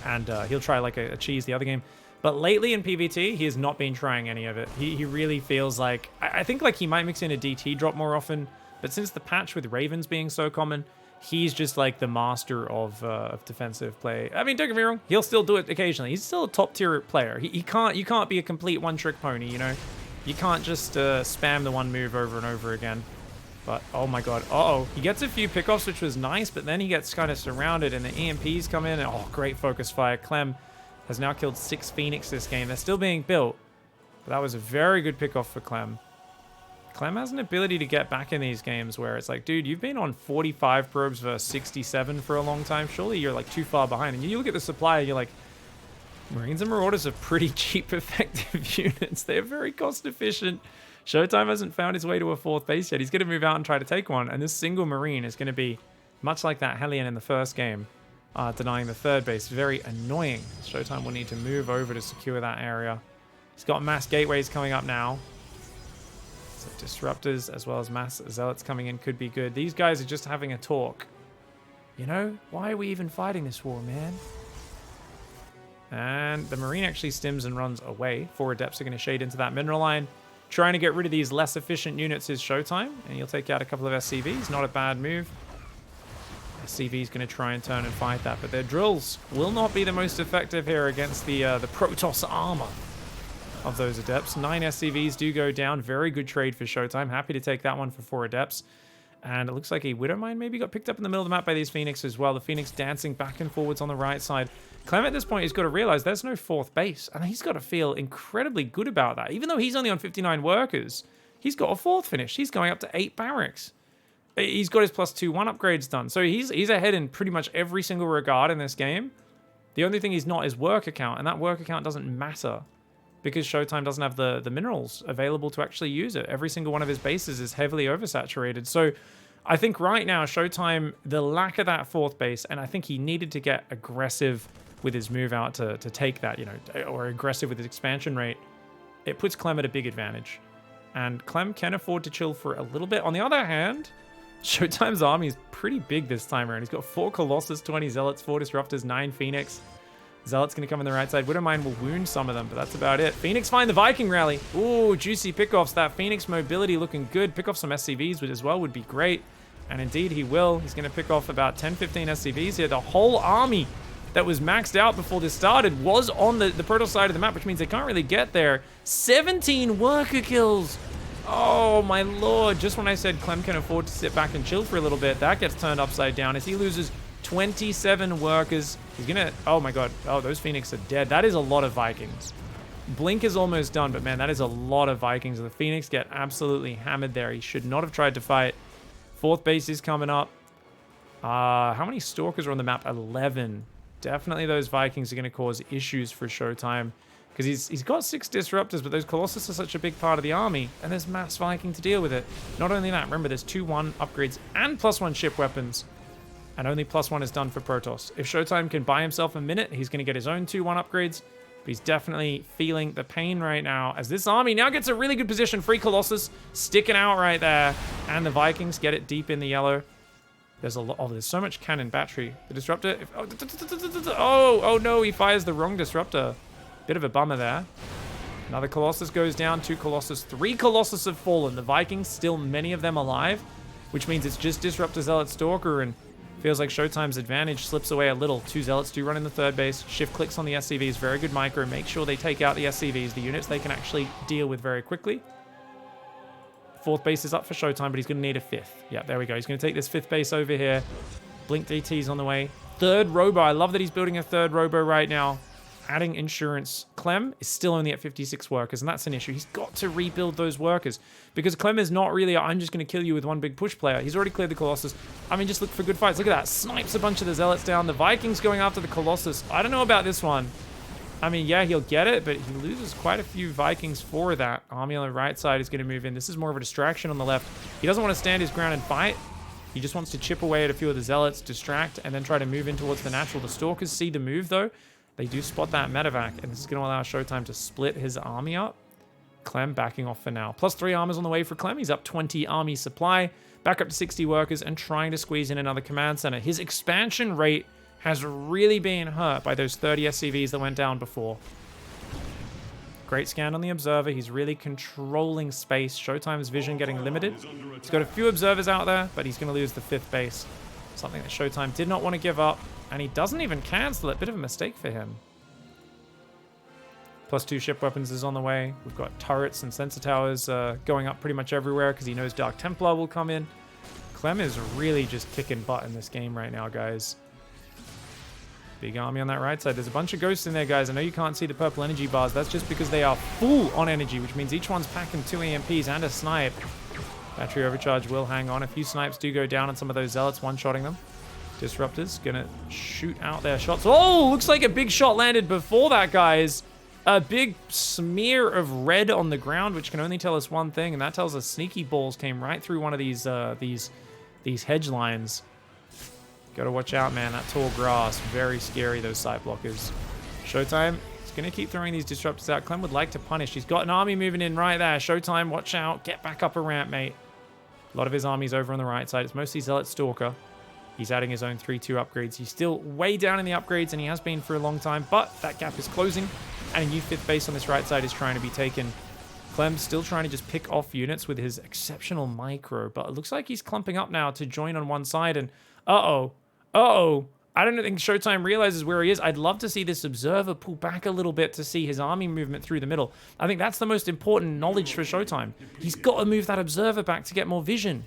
and he'll try like a cheese the other game. But lately in PvT, he has not been trying any of it. He really feels like, I think like he might mix in a DT drop more often, but since the patch with Ravens being so common, he's just like the master of defensive play. I mean, don't get me wrong, he'll still do it occasionally. He's still a top tier player. You can't be a complete one-trick pony, you know? You can't just spam the one move over and over again. But, oh my god. Uh-oh. He gets a few pickoffs, which was nice, but then he gets kind of surrounded, and the EMPs come in. And, oh, great focus fire. Clem has now killed 6 Phoenix this game. They're still being built, but that was a very good pickoff for Clem. Clem has an ability to get back in these games where it's like, dude, you've been on 45 probes versus 67 for a long time. Surely you're like too far behind. And you look at the supply and you're like, Marines and Marauders are pretty cheap, effective units. They're very cost efficient. Showtime hasn't found his way to a 4th base yet. He's going to move out and try to take one. And this single Marine is going to be much like that Hellion in the first game, denying the 3rd base. Very annoying. Showtime will need to move over to secure that area. He's got mass gateways coming up now. So disruptors as well as mass zealots coming in could be good. These guys are just having a talk. You know, why are we even fighting this war, man? And the Marine actually stims and runs away. 4 Adepts are going to shade into that mineral line. Trying to get rid of these less efficient units is Showtime. And he'll take out a couple of SCVs. Not a bad move. SCV's going to try and turn and fight that. But their drills will not be the most effective here against the Protoss armor of those Adepts. 9 SCVs do go down. Very good trade for Showtime. Happy to take that one for 4 Adepts. And it looks like a Widowmine maybe got picked up in the middle of the map by these Phoenix as well. The Phoenix dancing back and forwards on the right side. Clem at this point has got to realize there's no fourth base. And he's got to feel incredibly good about that. Even though he's only on 59 workers, he's got a fourth finish. He's going up to 8 barracks. He's got his +2/1 upgrades done. So he's ahead in pretty much every single regard in this game. The only thing he's not is worker count. And that worker count doesn't matter, because Showtime doesn't have the minerals available to actually use it. Every single one of his bases is heavily oversaturated. So I think right now, Showtime, the lack of that fourth base, and I think he needed to get aggressive with his move out to take that, or aggressive with his expansion rate. It puts Clem at a big advantage. And Clem can afford to chill for a little bit. On the other hand, Showtime's army is pretty big this time around. He's got 4 Colossus, 20 Zealots, 4 Disruptors, 9 Phoenix. Zealot's going to come on the right side. Widowmine will wound some of them, but that's about it. Phoenix find the Viking rally. Ooh, juicy pickoffs. That Phoenix mobility looking good. Pick off some SCVs as well would be great. And indeed he will. He's going to pick off about 10, 15 SCVs here. The whole army that was maxed out before this started was on the Protoss side of the map, which means they can't really get there. 17 worker kills. Oh my lord. Just when I said Clem can afford to sit back and chill for a little bit, that gets turned upside down as he loses 27 workers. He's gonna, oh my god. Oh, those Phoenix are dead. That is a lot of Vikings. Blink is almost done, but man, that is a lot of Vikings. The Phoenix get absolutely hammered there. He should not have tried to fight. Fourth base is coming up. How many Stalkers are on the map? 11. Definitely those Vikings are gonna cause issues for Showtime, because he's got 6 Disruptors, but those Colossus are such a big part of the army, and there's mass Viking to deal with it. Not only that, remember, there's 2/1 upgrades and +1 ship weapons. And only +1 is done for Protoss. If Showtime can buy himself a minute, he's going to get his own 2/1 upgrades. But he's definitely feeling the pain right now, as this army now gets a really good position. 3 Colossus sticking out right there. And the Vikings get it deep in the yellow. There's a lot. Oh, there's so much cannon battery. The Disruptor. Oh no, he fires the wrong Disruptor. Bit of a bummer there. Another Colossus goes down. 2 Colossus. 3 Colossus have fallen. The Vikings, still many of them alive, which means it's just Disruptor, Zealot, Stalker, and feels like Showtime's advantage slips away a little. 2 Zealots do run in the third base. Shift clicks on the SCVs. Very good micro. Make sure they take out the SCVs, the units they can actually deal with very quickly. 4th base is up for Showtime, but he's going to need a 5th. Yeah, there we go. He's going to take this 5th base over here. Blink DT's on the way. 3rd Robo. I love that he's building a 3rd Robo right now. Adding insurance. Clem is still only at 56 workers, and that's an issue. He's got to rebuild those workers, because Clem is not really, I'm just going to kill you with one big push player. He's already cleared the Colossus. I mean, just look for good fights. Look at that. Snipes a bunch of the Zealots down. The Vikings going after the Colossus. I don't know about this one. I mean, yeah, he'll get it, but he loses quite a few Vikings for that. Army on the right side is going to move in. This is more of a distraction on the left. He doesn't want to stand his ground and fight. He just wants to chip away at a few of the Zealots, distract, and then try to move in towards the natural. The Stalkers see the move, though. They do spot that medevac, and this is going to allow Showtime to split his army up. Clem backing off for now. +3 armors on the way for Clem. He's up 20 army supply, back up to 60 workers, and trying to squeeze in another command center. His expansion rate has really been hurt by those 30 SCVs that went down before. Great scan on the observer. He's really controlling space. Showtime's vision getting limited. He's got a few observers out there, but he's going to lose the 5th base. Something that Showtime did not want to give up. And he doesn't even cancel it. Bit of a mistake for him. +2 ship weapons is on the way. We've got turrets and sensor towers going up pretty much everywhere, because he knows Dark Templar will come in. Clem is really just kicking butt in this game right now, guys. Big army on that right side. There's a bunch of ghosts in there, guys. I know you can't see the purple energy bars. That's just because they are full on energy, which means each one's packing 2 EMPs and a snipe. Battery overcharge will hang on. A few snipes do go down on some of those Zealots, one-shotting them. Disruptors gonna shoot out their shots. Oh, looks like a big shot landed before that, guys. A big smear of red on the ground, which can only tell us one thing, and that tells us sneaky balls came right through one of these hedge lines. Gotta watch out, man. That tall grass, very scary, those sight blockers. Showtime is gonna keep throwing these disruptors out. Clem would like to punish. He's got an army moving in right there. Showtime, watch out. Get back up a ramp, mate. A lot of his army's over on the right side. It's mostly Zealot Stalker. He's adding his own 3/2 upgrades. He's still way down in the upgrades, and he has been for a long time, but that gap is closing, and a new 5th base on this right side is trying to be taken. Clem's still trying to just pick off units with his exceptional micro, but it looks like he's clumping up now to join on one side, and uh-oh. I don't think Showtime realizes where he is. I'd love to see this observer pull back a little bit to see his army movement through the middle. I think that's the most important knowledge for Showtime. He's got to move that observer back to get more vision.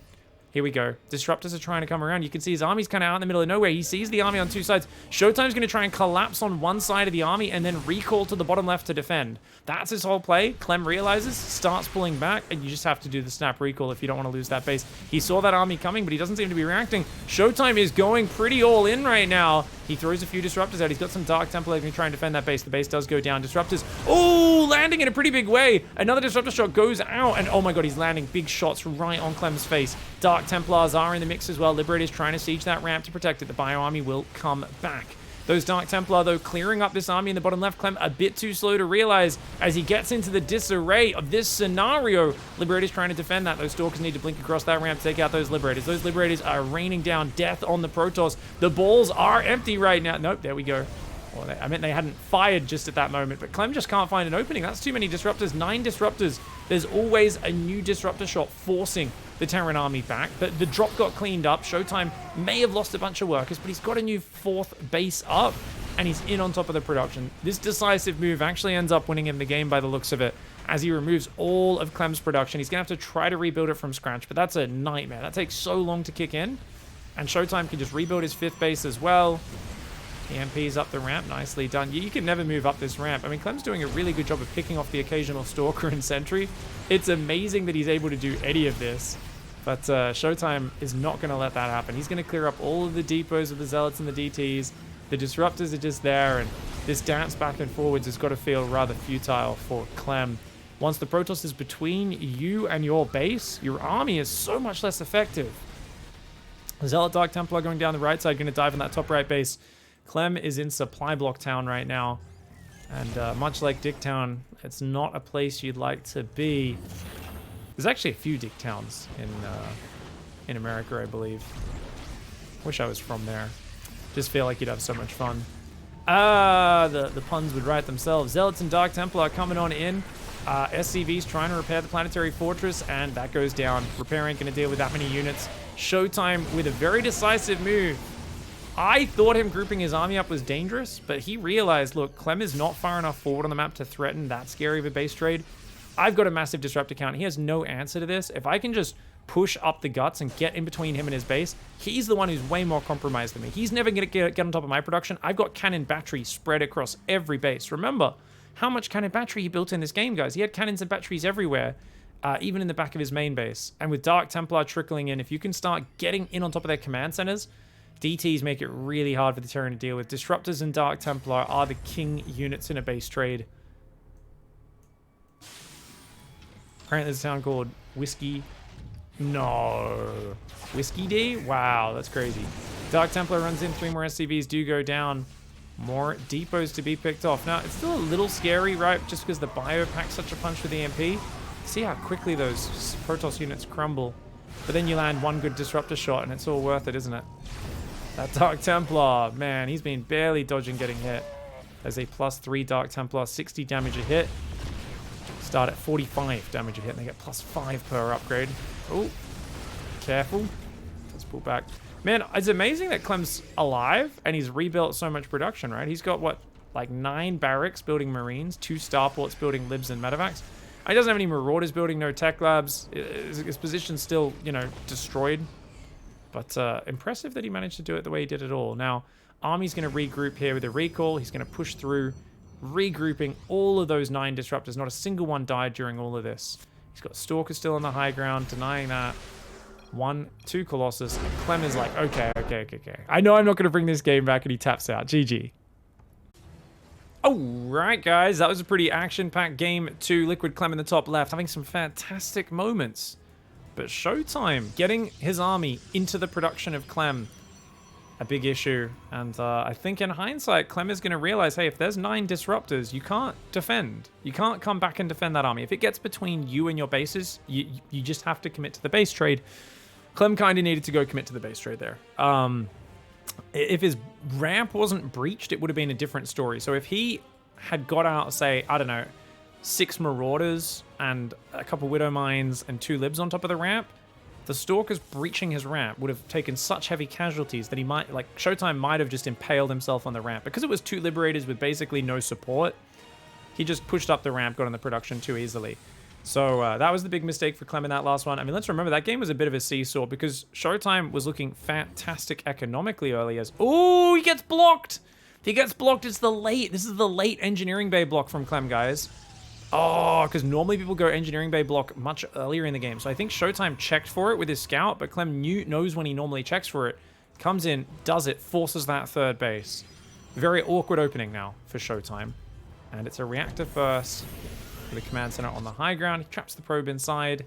Here we go. Disruptors are trying to come around. You can see his army's kind of out in the middle of nowhere. He sees the army on two sides. Showtime's going to try and collapse on one side of the army and then recall to the bottom left to defend. That's his whole play. Clem realizes, starts pulling back, and you just have to do the snap recall if you don't want to lose that base. He saw that army coming, but he doesn't seem to be reacting. Showtime is going pretty all in right now. He throws a few disruptors out. He's got some Dark Templar going to try and defend that base. The base does go down. Disruptors, oh, landing in a pretty big way. Another disruptor shot goes out, and oh my god, he's landing big shots right on Clem's face. Dark Templars are in the mix as well. Liberators trying to siege that ramp to protect it. The Bio army will come back. Those Dark Templar, though, clearing up this army in the bottom left. Clem a bit too slow to realize as he gets into the disarray of this scenario. Liberators trying to defend that. Those Stalkers need to blink across that ramp to take out those Liberators. Those Liberators are raining down death on the Protoss. The balls are empty right now. Nope, there we go. Well, I meant they hadn't fired just at that moment, but Clem just can't find an opening. That's too many disruptors. 9 disruptors. There's always a new disruptor shot forcing the Terran army back, but the drop got cleaned up. Showtime may have lost a bunch of workers, but he's got a new 4th base up, and he's in on top of the production. This decisive move actually ends up winning him the game by the looks of it, as he removes all of Clem's production. He's going to have to try to rebuild it from scratch, but that's a nightmare. That takes so long to kick in, and Showtime can just rebuild his 5th base as well. EMP's up the ramp, nicely done. You can never move up this ramp. I mean, Clem's doing a really good job of picking off the occasional Stalker and Sentry. It's amazing that he's able to do any of this. But Showtime is not going to let that happen. He's going to clear up all of the depots of the Zealots and the DTs. The Disruptors are just there, and this dance back and forwards has got to feel rather futile for Clem. Once the Protoss is between you and your base, your army is so much less effective. Zealot Dark Templar going down the right side, going to dive on that top right base. Clem is in Supply Block Town right now, and much like Dicktown, it's not a place you'd like to be. There's actually a few Dick Towns in America, I believe. Wish I was from there. Just feel like you'd have so much fun. The puns would write themselves. Zealots and Dark Templar coming on in. SCV's trying to repair the Planetary Fortress, and that goes down. Repair ain't going to deal with that many units. Showtime with a very decisive move. I thought him grouping his army up was dangerous, but he realized, look, Clem is not far enough forward on the map to threaten that scary of a base trade. I've got a massive disruptor count. He has no answer to this. If I can just push up the guts and get in between him and his base, he's the one who's way more compromised than me. He's never going to get on top of my production. I've got cannon batteries spread across every base. Remember how much cannon battery he built in this game, guys. He had cannons and batteries everywhere, even in the back of his main base. And with Dark Templar trickling in, if you can start getting in on top of their command centers, DTs make it really hard for the Terran to deal with. Disruptors and Dark Templar are the king units in a base trade. Apparently there's a town called Whiskey. No. Whiskey D? Wow, that's crazy. Dark Templar runs in. 3 more SCVs do go down. More depots to be picked off. Now, it's still a little scary, right? Just because the Bio packs such a punch with the EMP. See how quickly those Protoss units crumble. But then you land one good disruptor shot and it's all worth it, isn't it? That Dark Templar, man, he's been barely dodging getting hit. There's a +3 Dark Templar, 60 damage a hit. Start at 45 damage a hit, and they get +5 per upgrade. Oh, careful. Let's pull back. Man, it's amazing that Clem's alive, and he's rebuilt so much production, right? He's got, what, like 9 barracks building Marines, 2 starports building Libs and Medevacs. He doesn't have any Marauders building, no tech labs. His position's still, you know, destroyed. But impressive that he managed to do it the way he did it all. Now, Army's going to regroup here with a recall. He's going to push through, regrouping all of those 9 disruptors. Not a single one died during all of this. He's got Stalker still on the high ground, denying that. 1, 2 Colossus. And Clem is like, okay. I know I'm not going to bring this game back, and he taps out. GG. Alright, guys. That was a pretty action-packed game. 2 Liquid Clem in the top left, having some fantastic moments. But Showtime, getting his army into the production of Clem, a big issue. And I think in hindsight, Clem is going to realize, hey, if there's 9 disruptors, you can't defend. You can't come back and defend that army. If it gets between you and your bases, you just have to commit to the base trade. Clem kind of needed to go commit to the base trade there. If his ramp wasn't breached, it would have been a different story. So if he had got out, say, I don't know, 6 Marauders and a couple Widow Mines and 2 Libs on top of the ramp, the Stalkers breaching his ramp would have taken such heavy casualties that he might, like, Showtime might have just impaled himself on the ramp. Because it was 2 Liberators with basically no support, he just pushed up the ramp, got on the production too easily. So that was the big mistake for Clem in that last one. I mean, let's remember that game was a bit of a seesaw because Showtime was looking fantastic economically early as... Oh, he gets blocked! He gets blocked. It's the late. This is the late engineering bay block from Clem, guys. Oh, because normally people go engineering bay block much earlier in the game. So I think Showtime checked for it with his scout, but Clem knows when he normally checks for it. Comes in, does it, forces that third base. Very awkward opening now for Showtime. And it's a reactor first. With the command center on the high ground. He traps the probe inside.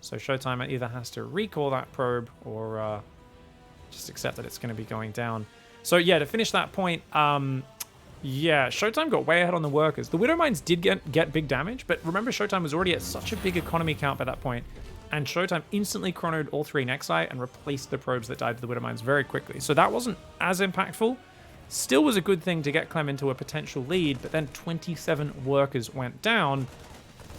So Showtime either has to recall that probe or just accept that it's going to be going down. So yeah, to finish that point, yeah, Showtime got way ahead on the workers. The Widow Mines did get big damage, but remember Showtime was already at such a big economy count by that point, and Showtime instantly chronoed all 3 Nexi and replaced the probes that died to the Widow Mines very quickly. So that wasn't as impactful. Still was a good thing to get Clem into a potential lead, but then 27 workers went down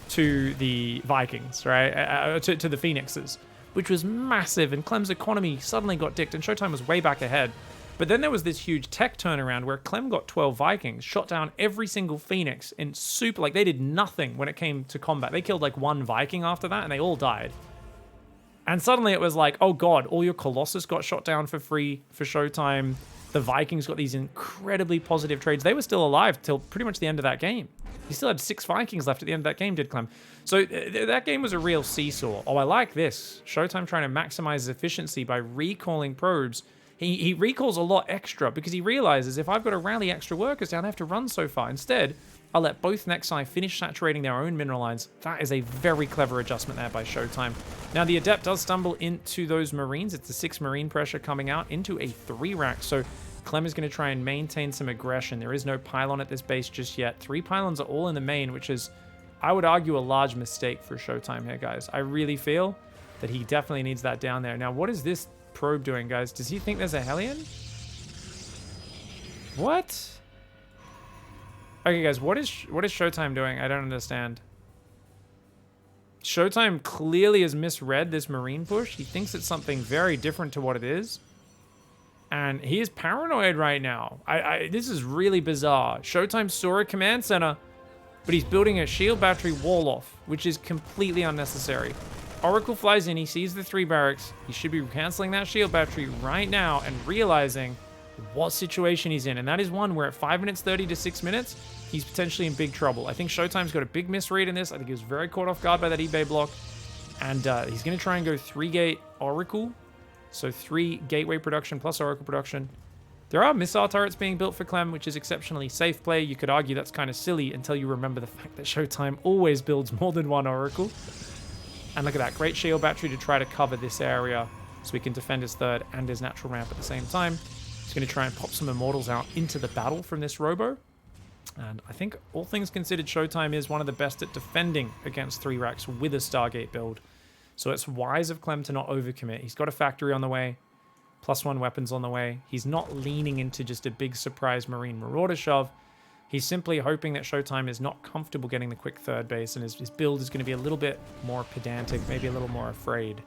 to the Vikings, right? To the Phoenixes, which was massive, and Clem's economy suddenly got dicked, and Showtime was way back ahead. But then there was this huge tech turnaround where Clem got 12 Vikings, shot down every single Phoenix in super... Like, they did nothing when it came to combat. They killed, like, 1 Viking after that, and they all died. And suddenly it was like, oh god, all your Colossus got shot down for free for Showtime. The Vikings got these incredibly positive trades. They were still alive till pretty much the end of that game. He still had 6 Vikings left at the end of that game, did Clem. So that game was a real seesaw. Oh, I like this. Showtime trying to maximize his efficiency by recalling probes. He recalls a lot extra because he realizes if I've got to rally extra workers down, I have to run so far. Instead, I'll let both Nexi finish saturating their own mineral lines. That is a very clever adjustment there by Showtime. Now, the Adept does stumble into those Marines. It's a 6 Marine pressure coming out into a 3 rack. So Clem is going to try and maintain some aggression. There is no pylon at this base just yet. 3 pylons are all in the main, which is, I would argue, a large mistake for Showtime here, guys. I really feel that he definitely needs that down there. Now, what is this probe doing, guys? Does he think there's a Hellion? What? Okay, guys, what is Showtime doing? I don't understand. Showtime clearly has misread this Marine push. He thinks it's something very different to what it is. And he is paranoid right now. This is really bizarre. Showtime saw a command center, but he's building a shield battery wall off, which is completely unnecessary. Oracle flies in, he sees the 3 barracks. He should be canceling that shield battery right now and realizing what situation he's in. And that is one where at 5 minutes 30 to 6 minutes, he's potentially in big trouble. I think Showtime's got a big misread in this. I think he was very caught off guard by that eBay block. And he's going to try and go 3-gate Oracle. So 3 gateway production plus Oracle production. There are missile turrets being built for Clem, which is exceptionally safe play. You could argue that's kind of silly until you remember the fact that Showtime always builds more than 1 Oracle. And look at that, great shield battery to try to cover this area so he can defend his 3rd and his natural ramp at the same time. He's going to try and pop some Immortals out into the battle from this Robo. And I think all things considered, Showtime is one of the best at defending against 3 racks with a Stargate build. So it's wise of Clem to not overcommit. He's got a factory on the way, +1 weapons on the way. He's not leaning into just a big surprise Marine Marauder shove. He's simply hoping that Showtime is not comfortable getting the quick 3rd base, and his build is going to be a little bit more pedantic, maybe a little more afraid,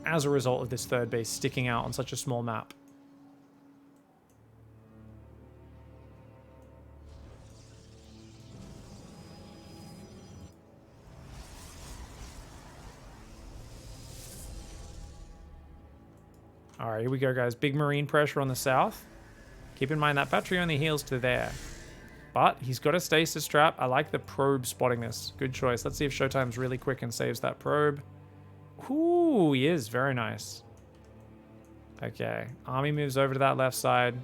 as a result of this 3rd base sticking out on such a small map. All right, here we go, guys. Big Marine pressure on the south. Keep in mind that battery only heals to there. But he's got a stasis trap. I like the probe spotting this. Good choice. Let's see if Showtime's really quick and saves that probe. Ooh, he is. Very nice. Okay. Army moves over to that left side.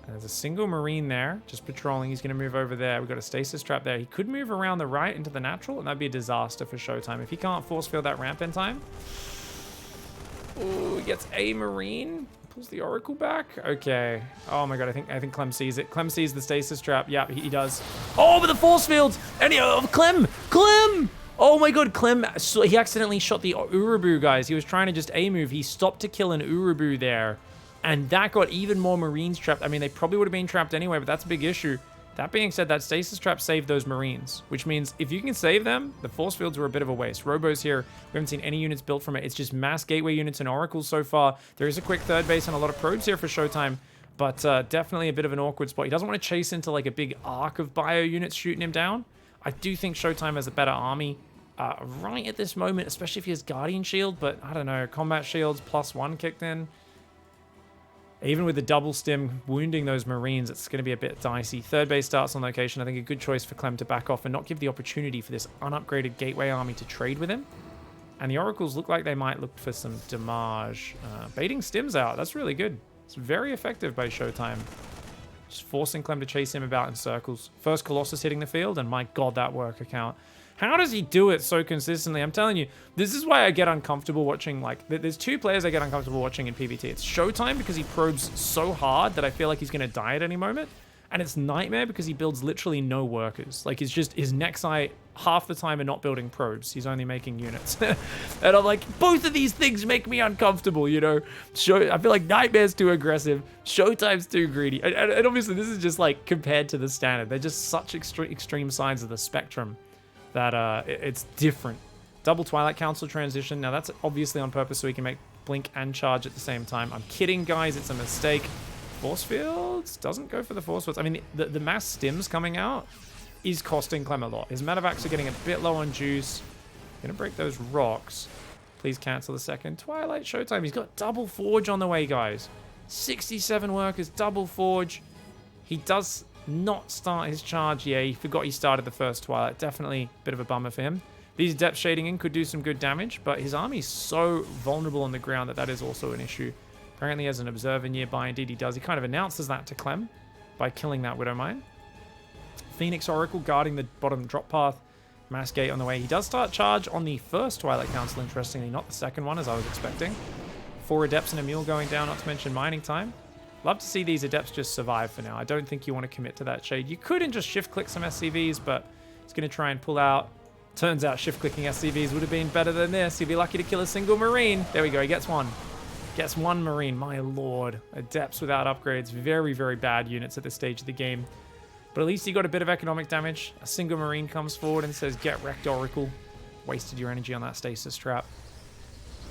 And there's a single Marine there, just patrolling. He's going to move over there. We've got a stasis trap there. He could move around the right into the natural, and that'd be a disaster for Showtime. If he can't force field that ramp in time. Ooh, he gets a Marine. Pulls the Oracle back. Okay. Oh my god, I think Clem sees it. Clem sees the stasis trap. Yeah, he does. Oh, but the force fields! And Clem! Clem! Oh my god, Clem, so he accidentally shot the Urubu, guys. He was trying to just A-move. He stopped to kill an Urubu there. And that got even more Marines trapped. I mean, they probably would have been trapped anyway, but that's a big issue. That being said, that stasis trap saved those Marines, which means if you can save them, the force fields were a bit of a waste. Robo's here. We haven't seen any units built from it. It's just mass gateway units and oracles so far. There is a quick 3rd base and a lot of probes here for Showtime, but definitely a bit of an awkward spot. He doesn't want to chase into like a big arc of bio units shooting him down. I do think Showtime has a better army right at this moment, especially if he has Guardian Shield, but I don't know, Combat Shields +1 kicked in. Even with the double stim wounding those Marines, it's going to be a bit dicey. Third base starts on location. I think a good choice for Clem to back off and not give the opportunity for this unupgraded Gateway army to trade with him. And the Oracles look like they might look for some damage. Baiting stims out. That's really good. It's very effective by Showtime. Just forcing Clem to chase him about in circles. First Colossus hitting the field, and my god, that worker count. How does he do it so consistently? I'm telling you, this is why I get uncomfortable watching, like, there's two players I get uncomfortable watching in PvT. It's Showtime because he probes so hard that I feel like he's going to die at any moment. And it's Nightmare because he builds literally no workers. Like, it's just, his Nexi half the time are not building probes. He's only making units. And I'm like, both of these things make me uncomfortable, you know? I feel like Nightmare's too aggressive. Showtime's too greedy. And obviously, this is just, like, compared to the standard. They're just such extreme sides of the spectrum that it's different. Double Twilight Council transition. Now, that's obviously on purpose so he can make blink and charge at the same time. I'm kidding, guys. It's a mistake. Force fields doesn't go for the force fields. I mean, the mass stims coming out is costing Clem a lot. His medevacs are getting a bit low on juice. Gonna break those rocks. Please cancel the second Twilight Showtime. He's got double forge on the way, guys. 67 workers, double forge. He does not start his charge. Yeah, he forgot he started the first Twilight. Definitely a bit of a bummer for him. These depth shading in could do some good damage, but his army's so vulnerable on the ground that is also an issue. Apparently has an observer nearby. Indeed he does. He kind of announces that to Clem by killing that Widowmine. Phoenix Oracle guarding the bottom drop path. Mass Gate on the way. He does start charge on the first Twilight Council, interestingly, not the second one as I was expecting. 4 Adepts and a Mule going down, not to mention mining time. Love to see these Adepts just survive for now. I don't think you want to commit to that shade. You could and just shift-click some SCVs, but he's going to try and pull out. Turns out shift-clicking SCVs would have been better than this. He'd be lucky to kill a single Marine. There we go. He gets one. Gets one Marine. My lord. Adepts without upgrades. Very, very bad units at this stage of the game. But at least he got a bit of economic damage. A single Marine comes forward and says, get wrecked, Oracle. Wasted your energy on that stasis trap.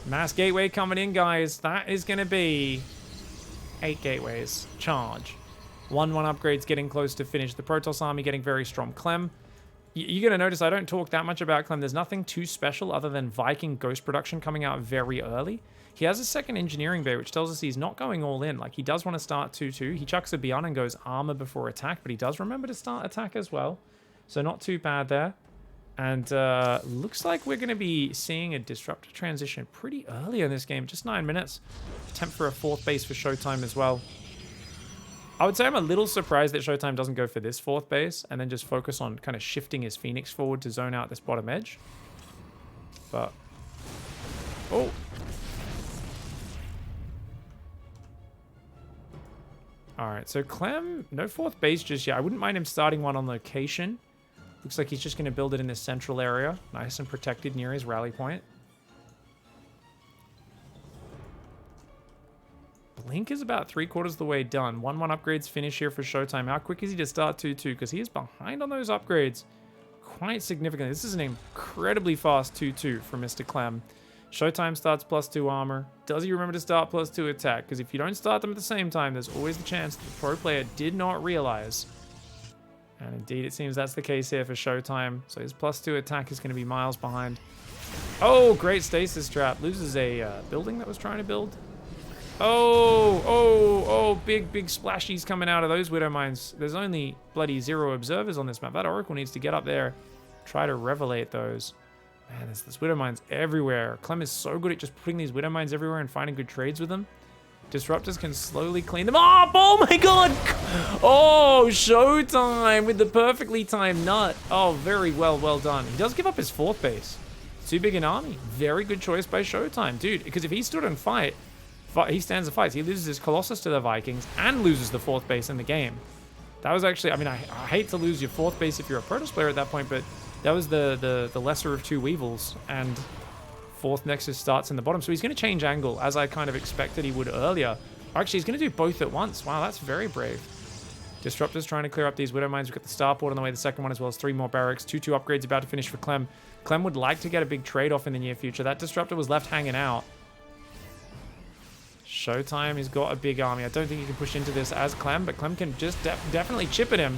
Mass Gateway coming in, guys. That is going to be 8 gateways. Charge. 1-1 upgrades getting close to finish. The Protoss army getting very strong. Clem. You're going to notice I don't talk that much about Clem. There's nothing too special other than Viking Ghost production coming out very early. He has a second engineering bay, which tells us he's not going all in. Like, he does want to start 2-2. He chucks a Beyond and goes armor before attack, but he does remember to start attack as well. So not too bad there. And looks like we're going to be seeing a Disruptor transition pretty early in this game. Just 9 minutes. Attempt for a 4th base for Showtime as well. I would say I'm a little surprised that Showtime doesn't go for this 4th base and then just focus on kind of shifting his Phoenix forward to zone out this bottom edge. But... oh! Alright, so Clem, no 4th base just yet. I wouldn't mind him starting one on location. Looks like he's just going to build it in this central area. Nice and protected near his rally point. Blink is about 3/4 of the way done. 1-1 upgrades finish here for Showtime. How quick is he to start 2-2? Because he is behind on those upgrades quite significantly. This is an incredibly fast 2-2 for Mr. Clem. Showtime starts +2 armor. Does he remember to start +2 attack? Because if you don't start them at the same time, there's always the chance that the pro player did not realize. And indeed, it seems that's the case here for Showtime. So his +2 attack is going to be miles behind. Oh, great stasis trap. Loses a building that was trying to build. Oh, big splashies coming out of those Widow Mines. There's only bloody 0 observers on this map. That Oracle needs to get up there, try to revelate those. Man, there's Widow Mines everywhere. Clem is so good at just putting these Widow Mines everywhere and finding good trades with them. Disruptors can slowly clean them up. Oh my god! Oh, Showtime with the perfectly timed nut. Oh, very well done. He does give up his 4th base. Too big an army. Very good choice by Showtime. Dude, because if he stood and fight, he stands and fights. He loses his Colossus to the Vikings and loses the 4th base in the game. That was actually, I mean, I hate to lose your 4th base if you're a Protoss player at that point, but that was the lesser of 2 Weevils, and 4th Nexus starts in the bottom. So he's going to change angle, as I kind of expected he would earlier. Actually, he's going to do both at once. Wow, that's very brave. Disruptor's trying to clear up these Widow Mines. We've got the Starport on the way, the second one, as well as 3 more barracks. 2-2 upgrades about to finish for Clem. Clem would like to get a big trade-off in the near future. That Disruptor was left hanging out. Showtime has got a big army. I don't think he can push into this as Clem, but Clem can just definitely chip at him.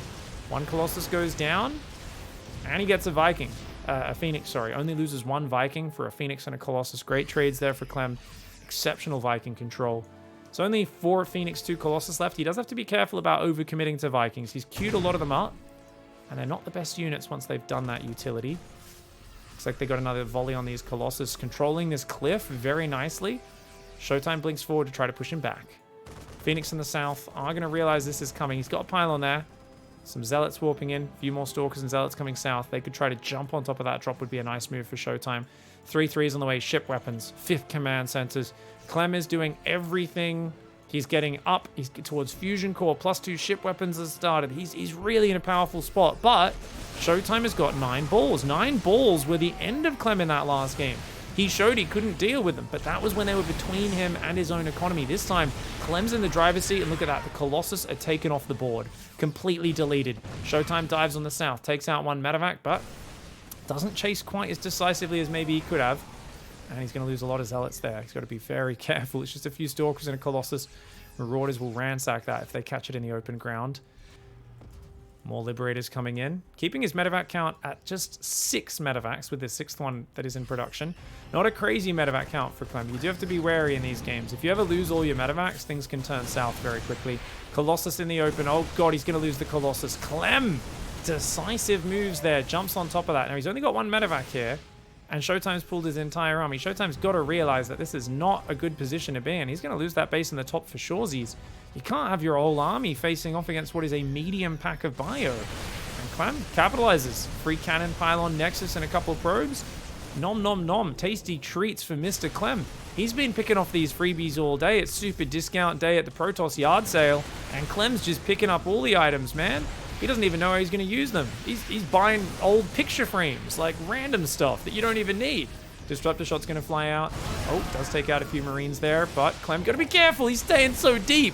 1 Colossus goes down. And he gets a Viking. A Phoenix, sorry. Only loses one Viking for a Phoenix and a Colossus. Great trades there for Clem. Exceptional Viking control. So only 4 Phoenix, 2 Colossus left. He does have to be careful about overcommitting to Vikings. He's queued a lot of them up. And they're not the best units once they've done that utility. Looks like they got another volley on these Colossus. Controlling this cliff very nicely. Showtime blinks forward to try to push him back. Phoenix in the south are going to realize this is coming. He's got a pylon there. Some Zealots warping in. A few more Stalkers and Zealots coming south. They could try to jump on top of that drop. Would be a nice move for Showtime. 3-3s on the way. Ship weapons. 5th command centers. Clem is doing everything. He's getting up. He's towards Fusion Core. +2 ship weapons has started. He's really in a powerful spot. But Showtime has got 9 balls. 9 balls were the end of Clem in that last game. He showed he couldn't deal with them, but that was when they were between him and his own economy. This time, Clem's in the driver's seat, and look at that. The Colossus are taken off the board. Completely deleted. Showtime dives on the south, takes out one medevac, but doesn't chase quite as decisively as maybe he could have. And he's going to lose a lot of Zealots there. He's got to be very careful. It's just a few Stalkers and a Colossus. Marauders will ransack that if they catch it in the open ground. More Liberators coming in. Keeping his medevac count at just 6 medevacs with the 6th one that is in production. Not a crazy medevac count for Clem. You do have to be wary in these games. If you ever lose all your medevacs, things can turn south very quickly. Colossus in the open. Oh god, he's going to lose the Colossus. Clem! Decisive moves there. Jumps on top of that. Now he's only got 1 medevac here. And Showtime's pulled his entire army. Showtime's got to realize that this is not a good position to be in. He's going to lose that base in the top for shoresies. You can't have your whole army facing off against what is a medium pack of bio. And Clem capitalizes. Free cannon, pylon, nexus, and a couple of probes. Nom nom nom. Tasty treats for Mr. Clem. He's been picking off these freebies all day. It's super discount day at the Protoss yard sale. And Clem's just picking up all the items, man. He doesn't even know how he's going to use them. He's buying old picture frames, like random stuff that you don't even need. Disruptor shot's going to fly out. Oh, does take out a few Marines there, but Clem got to be careful. He's staying so deep.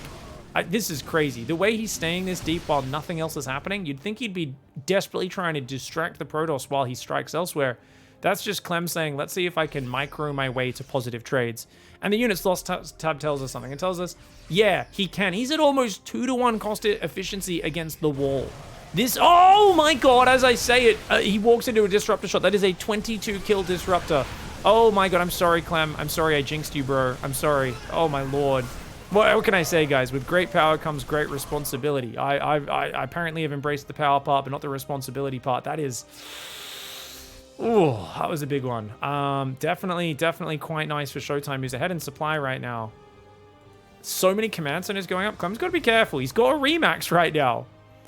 This is crazy. The way he's staying this deep while nothing else is happening, you'd think he'd be desperately trying to distract the Protoss while he strikes elsewhere. That's just Clem saying, let's see if I can micro my way to positive trades. And the units lost tab tells us something. It tells us, yeah, he can. He's at almost 2-to-1 cost efficiency against the wall. This, oh my god, as I say it, he walks into a disruptor shot. That is a 22-kill disruptor. Oh my god, I'm sorry, Clem. I'm sorry I jinxed you, bro. I'm sorry. Oh my lord. What can I say, guys? With great power comes great responsibility. I apparently have embraced the power part, but not the responsibility part. That is... Ooh, that was a big one. Definitely quite nice for Showtime, who's ahead in supply right now. So many command centers going up. Clem's got to be careful. He's got a Remax right now.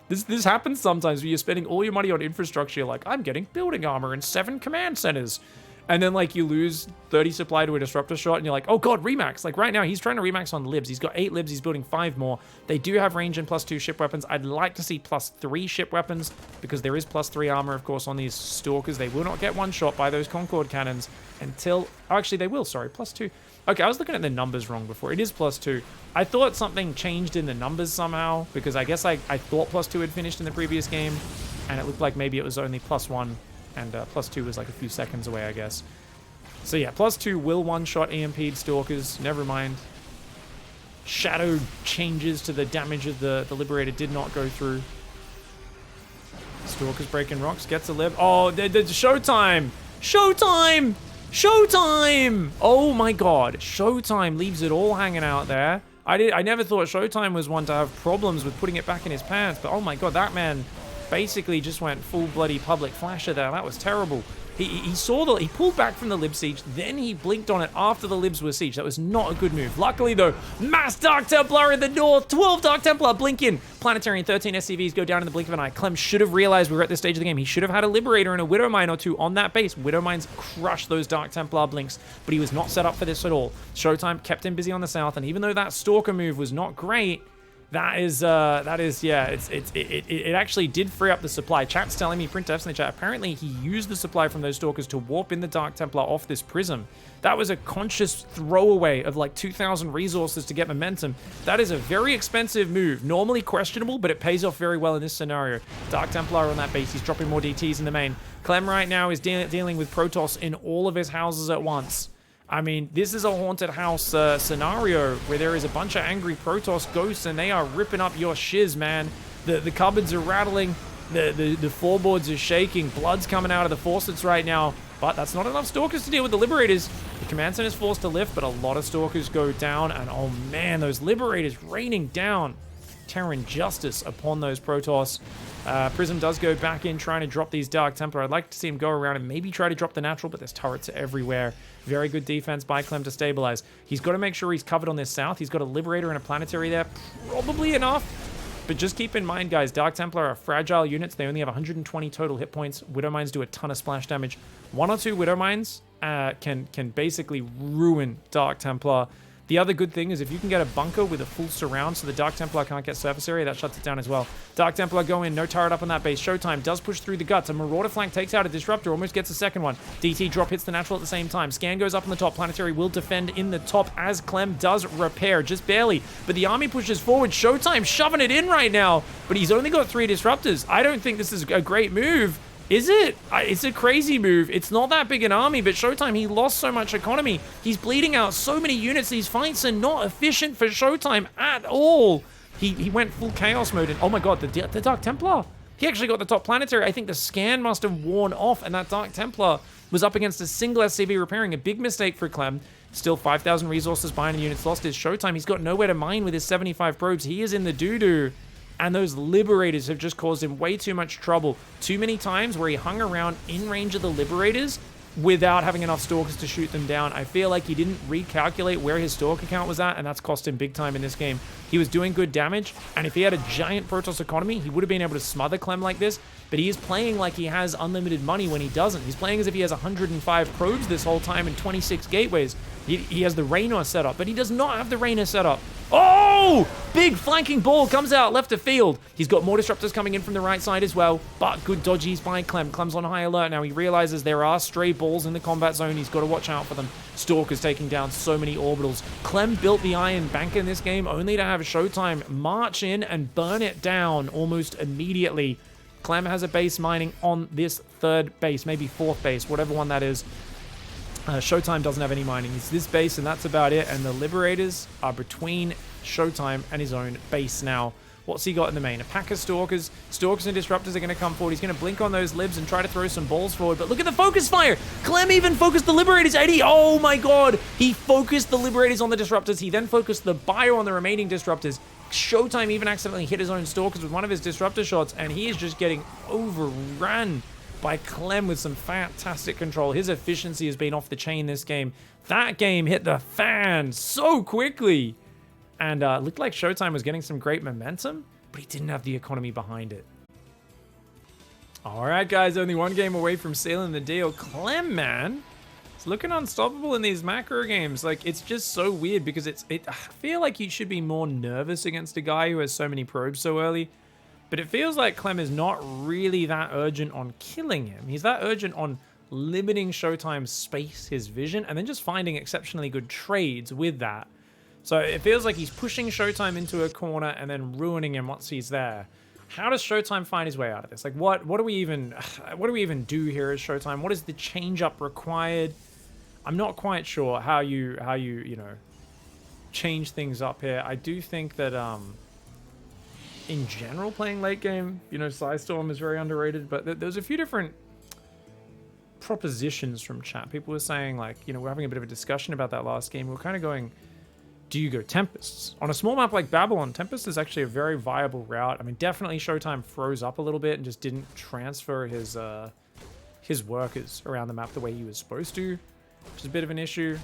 This happens sometimes where you're spending all your money on infrastructure. You're like, I'm getting building armor and 7 command centers. And then, like, you lose 30 supply to a disruptor shot, and you're like, oh god, Remax. Like, right now, he's trying to Remax on libs. He's got 8 libs. He's building 5 more. They do have range and +2 ship weapons. I'd like to see +3 ship weapons, because there is +3 armor, of course, on these Stalkers. They will not get one shot by those Concorde cannons until... Oh, actually, they will, sorry. +2. Okay, I was looking at the numbers wrong before. It is +2. I thought something changed in the numbers somehow, because I guess I thought +2 had finished in the previous game, and it looked like maybe it was only +1, and +2 was like a few seconds away, I guess. So yeah, +2 will one-shot EMP'd Stalkers. Never mind. Shadow changes to the damage of the Liberator did not go through. Stalkers breaking rocks, gets a lib. Oh, the Showtime! Showtime! Showtime! Oh my god, Showtime leaves it all hanging out there. I never thought Showtime was one to have problems with putting it back in his pants, but oh my god, that man basically just went full bloody public flasher there. That was terrible. He saw he pulled back from the lib siege, then he blinked on it after the libs were sieged. That was not a good move. Luckily though, mass Dark Templar in the north, 12 Dark Templar blink in. Planetary and 13 SCVs go down in the blink of an eye. Clem should have realized we were at this stage of the game. He should have had a Liberator and a Widow Mine or 2 on that base. Widow Mines crushed those Dark Templar blinks, but he was not set up for this at all. Showtime kept him busy on the south, and even though that Stalker move was not great, it actually did free up the supply. Chat's telling me, printf's in the chat, apparently he used the supply from those Stalkers to warp in the Dark Templar off this prism. That was a conscious throwaway of like 2,000 resources to get momentum. That is a very expensive move. Normally questionable, but it pays off very well in this scenario. Dark Templar on that base. He's dropping more DTs in the main. Clem right now is dealing with Protoss in all of his houses at once. I mean, this is a haunted house scenario where there is a bunch of angry Protoss ghosts and they are ripping up your shiz, man. The cupboards are rattling. The floorboards are shaking. Blood's coming out of the faucets right now. But that's not enough Stalkers to deal with the Liberators. The Command Center is forced to lift, but a lot of Stalkers go down. And oh man, those Liberators raining down Terran justice upon those Protoss. Prism does go back in trying to drop these Dark Templar. I'd like to see him go around and maybe try to drop the natural, but there's turrets everywhere. Very good defense by CLEM to stabilize. He's got to make sure he's covered on this south. He's got a Liberator and a Planetary there. Probably enough. But just keep in mind, guys, Dark Templar are fragile units. They only have 120 total hit points. Widow Mines do a ton of splash damage. 1 or 2 Widow Mines can basically ruin Dark Templar. The other good thing is if you can get a bunker with a full surround so the Dark Templar can't get surface area, that shuts it down as well. Dark Templar go in, no turret up on that base. Showtime does push through the guts. A Marauder flank takes out a Disruptor, almost gets a second one. DT drop hits the natural at the same time. Scan goes up on the top. Planetary will defend in the top as CLEM does repair, just barely. But the army pushes forward. Showtime shoving it in right now, but he's only got 3 Disruptors. I don't think this is a great move. Is it? It's a crazy move. It's not that big an army, but Showtime, he lost so much economy. He's bleeding out so many units. These fights are not efficient for Showtime at all. He went full chaos mode, and oh my god, the Dark Templar. He actually got the top Planetary. I think the scan must have worn off, and that Dark Templar was up against a single SCV repairing. A big mistake for CLEM. Still 5,000 resources behind and units lost. His Showtime, he's got nowhere to mine with his 75 probes. He is in the doo-doo. And those Liberators have just caused him way too much trouble. Too many times where he hung around in range of the Liberators without having enough Stalkers to shoot them down. I feel like he didn't recalculate where his Stalker count was at, and that's cost him big time in this game. He was doing good damage, and if he had a giant Protoss economy, he would have been able to smother CLEM like this, but he is playing like he has unlimited money when he doesn't. He's playing as if he has 105 probes this whole time and 26 gateways. He has the Raynor set up, but he does not have the Raynor set up. Oh! Big flanking ball comes out left of field. He's got more Disruptors coming in from the right side as well, but good dodges by CLEM. CLEM's on high alert now. He realizes there are stray balls in the combat zone. He's got to watch out for them. Stalker's taking down so many orbitals. CLEM built the Iron Bank in this game only to have Showtime march in and burn it down almost immediately. CLEM has a base mining on this 3rd base, maybe 4th base, whatever one that is. Showtime doesn't have any mining. It's this base, and that's about it. And the Liberators are between Showtime and his own base now. What's he got in the main? A pack of Stalkers. Stalkers and Disruptors are going to come forward. He's going to blink on those Libs and try to throw some balls forward. But look at the focus fire. CLEM even focused the Liberators. 80. Oh my god. He focused the Liberators on the Disruptors. He then focused the Bio on the remaining Disruptors. Showtime even accidentally hit his own Stalkers with one of his Disruptor shots, and he is just getting overrun by CLEM with some fantastic control. His efficiency has been off the chain this game. That game hit the fan so quickly. And looked like Showtime was getting some great momentum, but he didn't have the economy behind it. All right, guys, only one game away from sealing the deal. CLEM, man, it's looking unstoppable in these macro games. Like, it's just so weird because I feel like you should be more nervous against a guy who has so many probes so early. But it feels like CLEM is not really that urgent on killing him. He's that urgent on limiting Showtime's space, his vision, and then just finding exceptionally good trades with that. So it feels like he's pushing Showtime into a corner and then ruining him once he's there. How does Showtime find his way out of this? Like, what do we even do here as Showtime? What is the change up required? I'm not quite sure how you know, change things up here. I do think that in general, playing late game, you know, Psystorm is very underrated, but there's a few different propositions from chat. People were saying, like, you know, we're having a bit of a discussion about that last game. We're kind of going, do you go Tempests? On a small map like Babylon, Tempest is actually a very viable route. I mean, definitely Showtime froze up a little bit and just didn't transfer his workers around the map the way he was supposed to, which is a bit of an issue.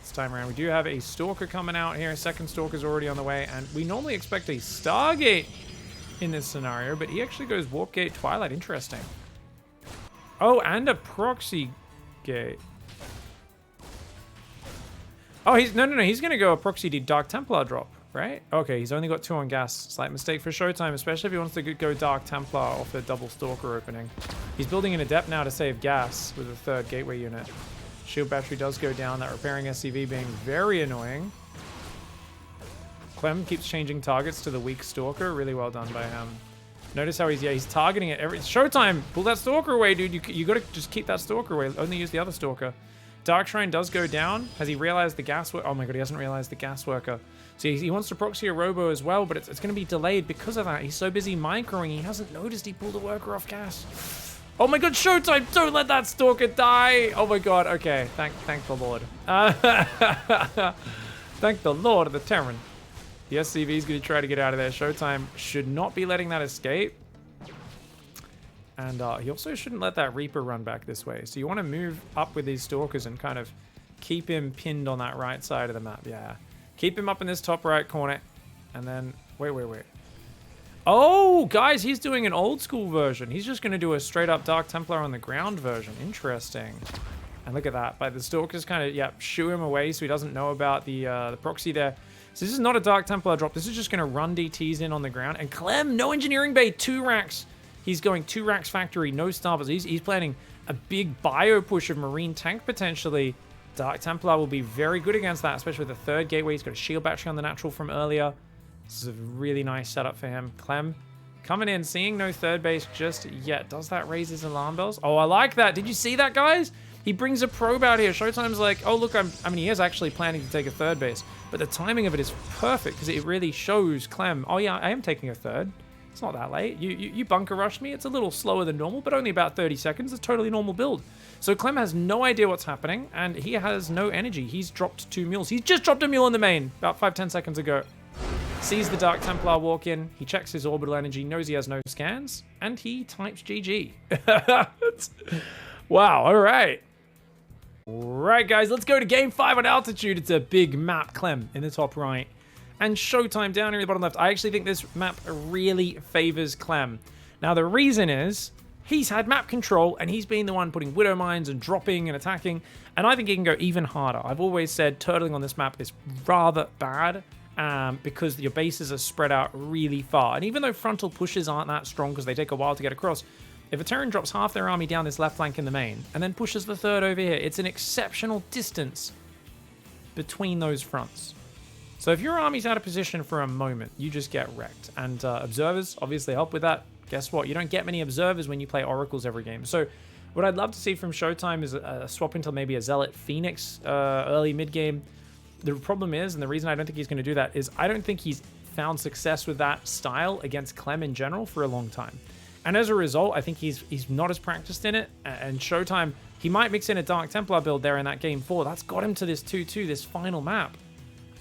This time around, we do have a Stalker coming out here. Second Stalker's already on the way, and we normally expect a Stargate in this scenario, but he actually goes Warp Gate Twilight. Interesting. Oh, and a Proxy Gate. Oh, he's going to go a Proxy Dark Templar drop, right? Okay, he's only got 2 on gas. Slight mistake for Showtime, especially if he wants to go Dark Templar off a double Stalker opening. He's building an Adept now to save gas with a 3rd Gateway unit. Shield battery does go down, that repairing SCV being very annoying. CLEM keeps changing targets to the weak Stalker. Really well done by him. Notice how he's targeting it. Showtime, pull that Stalker away, dude. You got to just keep that Stalker away. Only use the other Stalker. Dark Shrine does go down. Has he realized the gas worker? Oh my god, he hasn't realized the gas worker. So he wants to proxy a robo as well, but it's going to be delayed because of that. He's so busy microing, he hasn't noticed he pulled a worker off gas. Oh my god, Showtime! Don't let that stalker die! Oh my god, okay. Thank the Lord. Thank the Lord of the Terran. The SCV is going to try to get out of there. Showtime should not be letting that escape. And he also shouldn't let that Reaper run back this way. So you want to move up with these stalkers and kind of keep him pinned on that right side of the map. Yeah. Keep him up in this top right corner. And then, wait. Oh, guys, he's doing an old school version. He's just going to do a straight up Dark Templar on the ground version. Interesting. And look at that. But the stalkers kind of, yeah, shoo him away so he doesn't know about the proxy there. So this is not a Dark Templar drop. This is just going to run DTs in on the ground. And Clem, no engineering bay, 2 racks. He's going 2 racks factory, no starters. He's planning a big bio push of Marine tank potentially. Dark Templar will be very good against that, especially with the 3rd gateway. He's got a shield battery on the natural from earlier. This is a really nice setup for him. Clem coming in, seeing no 3rd base just yet. Does that raise his alarm bells? Oh, I like that. Did you see that, guys? He brings a probe out here. Showtime's like, oh, look, I mean, he is actually planning to take a 3rd base, but the timing of it is perfect because it really shows Clem, oh yeah, I am taking a 3rd. It's not that late. You bunker rushed me. It's a little slower than normal, but only about 30 seconds. It's a totally normal build. So Clem has no idea what's happening, and he has no energy. He's dropped 2 mules. He's just dropped a mule in the main about 5-10 seconds ago. Sees the Dark Templar walk in. He checks his orbital energy, knows he has no scans, and he types GG. Wow, all right. Right, guys, let's go to game 5 on altitude. It's a big map. Clem in the top right. And Showtime down here in the bottom left. I actually think this map really favors Clem. Now, the reason is he's had map control, and he's been the one putting Widow Mines and dropping and attacking, and I think he can go even harder. I've always said turtling on this map is rather bad because your bases are spread out really far. And even though frontal pushes aren't that strong because they take a while to get across, if a Terran drops half their army down this left flank in the main and then pushes the 3rd over here, it's an exceptional distance between those fronts. So if your army's out of position for a moment, you just get wrecked. And observers obviously help with that. Guess what? You don't get many observers when you play oracles every game. So what I'd love to see from Showtime is a swap into maybe a Zealot Phoenix early mid-game. The problem is, and the reason I don't think he's going to do that, is I don't think he's found success with that style against Clem in general for a long time. And as a result, I think he's not as practiced in it. And Showtime, he might mix in a Dark Templar build there in that game 4. That's got him to this 2-2, this final map.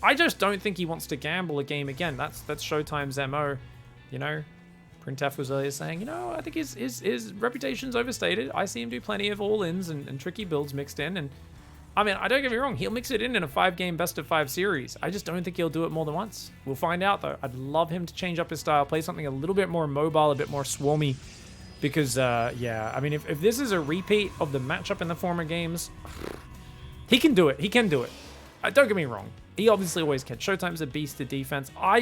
I just don't think he wants to gamble a game again. That's Showtime's MO, you know. Printf was earlier saying, you know, I think his reputation's overstated. I see him do plenty of all-ins and tricky builds mixed in. And I mean, I don't get me wrong, he'll mix it in a 5-game best-of-5 series. I just don't think he'll do it more than once. We'll find out, though. I'd love him to change up his style, play something a little bit more mobile, a bit more swarmy. Because, yeah, I mean, if this is a repeat of the matchup in the former games, he can do it. He can do it. Don't get me wrong. He obviously always can. Showtime's a beast at defense. I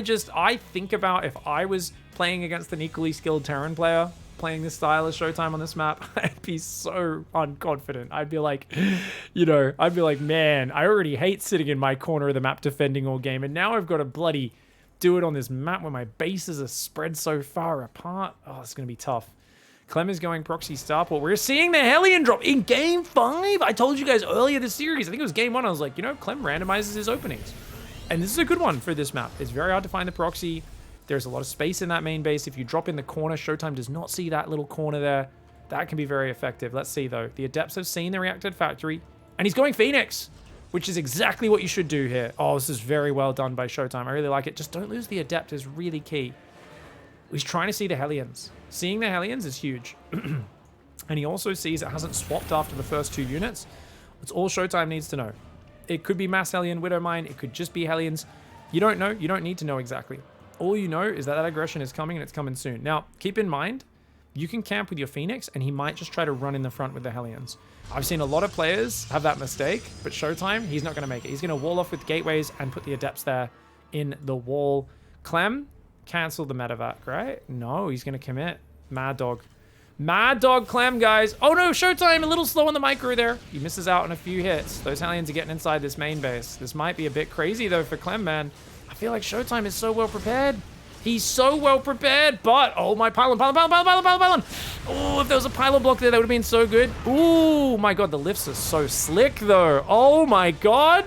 think about if I was playing against an equally skilled Terran player, playing this style of Showtime on this map, I'd be so unconfident. I'd be like, you know, man, I already hate sitting in my corner of the map defending all game, and now I've got to bloody do it on this map where my bases are spread so far apart. Oh, it's going to be tough. Clem is going proxy starport. We're seeing the Hellion drop in game 5. I told you guys earlier this series, I think it was game 1, I was like, you know, Clem randomizes his openings. And this is a good one for this map. It's very hard to find the proxy. There's a lot of space in that main base. If you drop in the corner, Showtime does not see that little corner there. That can be very effective. Let's see, though. The Adepts have seen the reacted factory, and he's going Phoenix, which is exactly what you should do here. Oh, this is very well done by Showtime. I really like it. Just don't lose the Adept is really key. He's trying to see the Hellions. Seeing the Hellions is huge. And he also sees it hasn't swapped after the first 2 units. That's all Showtime needs to know. It could be Mass Hellion, Widow Mine. It could just be Hellions. You don't know. You don't need to know exactly. All you know is that that aggression is coming and it's coming soon. Now, keep in mind, you can camp with your Phoenix and he might just try to run in the front with the Hellions. I've seen a lot of players have that mistake, but Showtime, he's not going to make it. He's going to wall off with gateways and put the Adepts there in the wall. Clem, cancel the medevac, right? No, he's going to commit. Mad Dog. Mad Dog Clem, guys. Oh no, Showtime, a little slow on the micro there. He misses out on a few hits. Those Hellions are getting inside this main base. This might be a bit crazy though for Clem, man. I feel like Showtime is so well prepared. He's so well prepared, but oh my pylon. Oh, if there was a pylon block there, that would have been so good. Oh my god, the lifts are so slick though. Oh my god.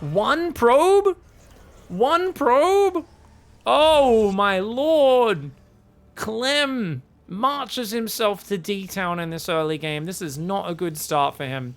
One probe? One probe? Oh my lord. Clem marches himself to D-Town in this early game. This is not a good start for him.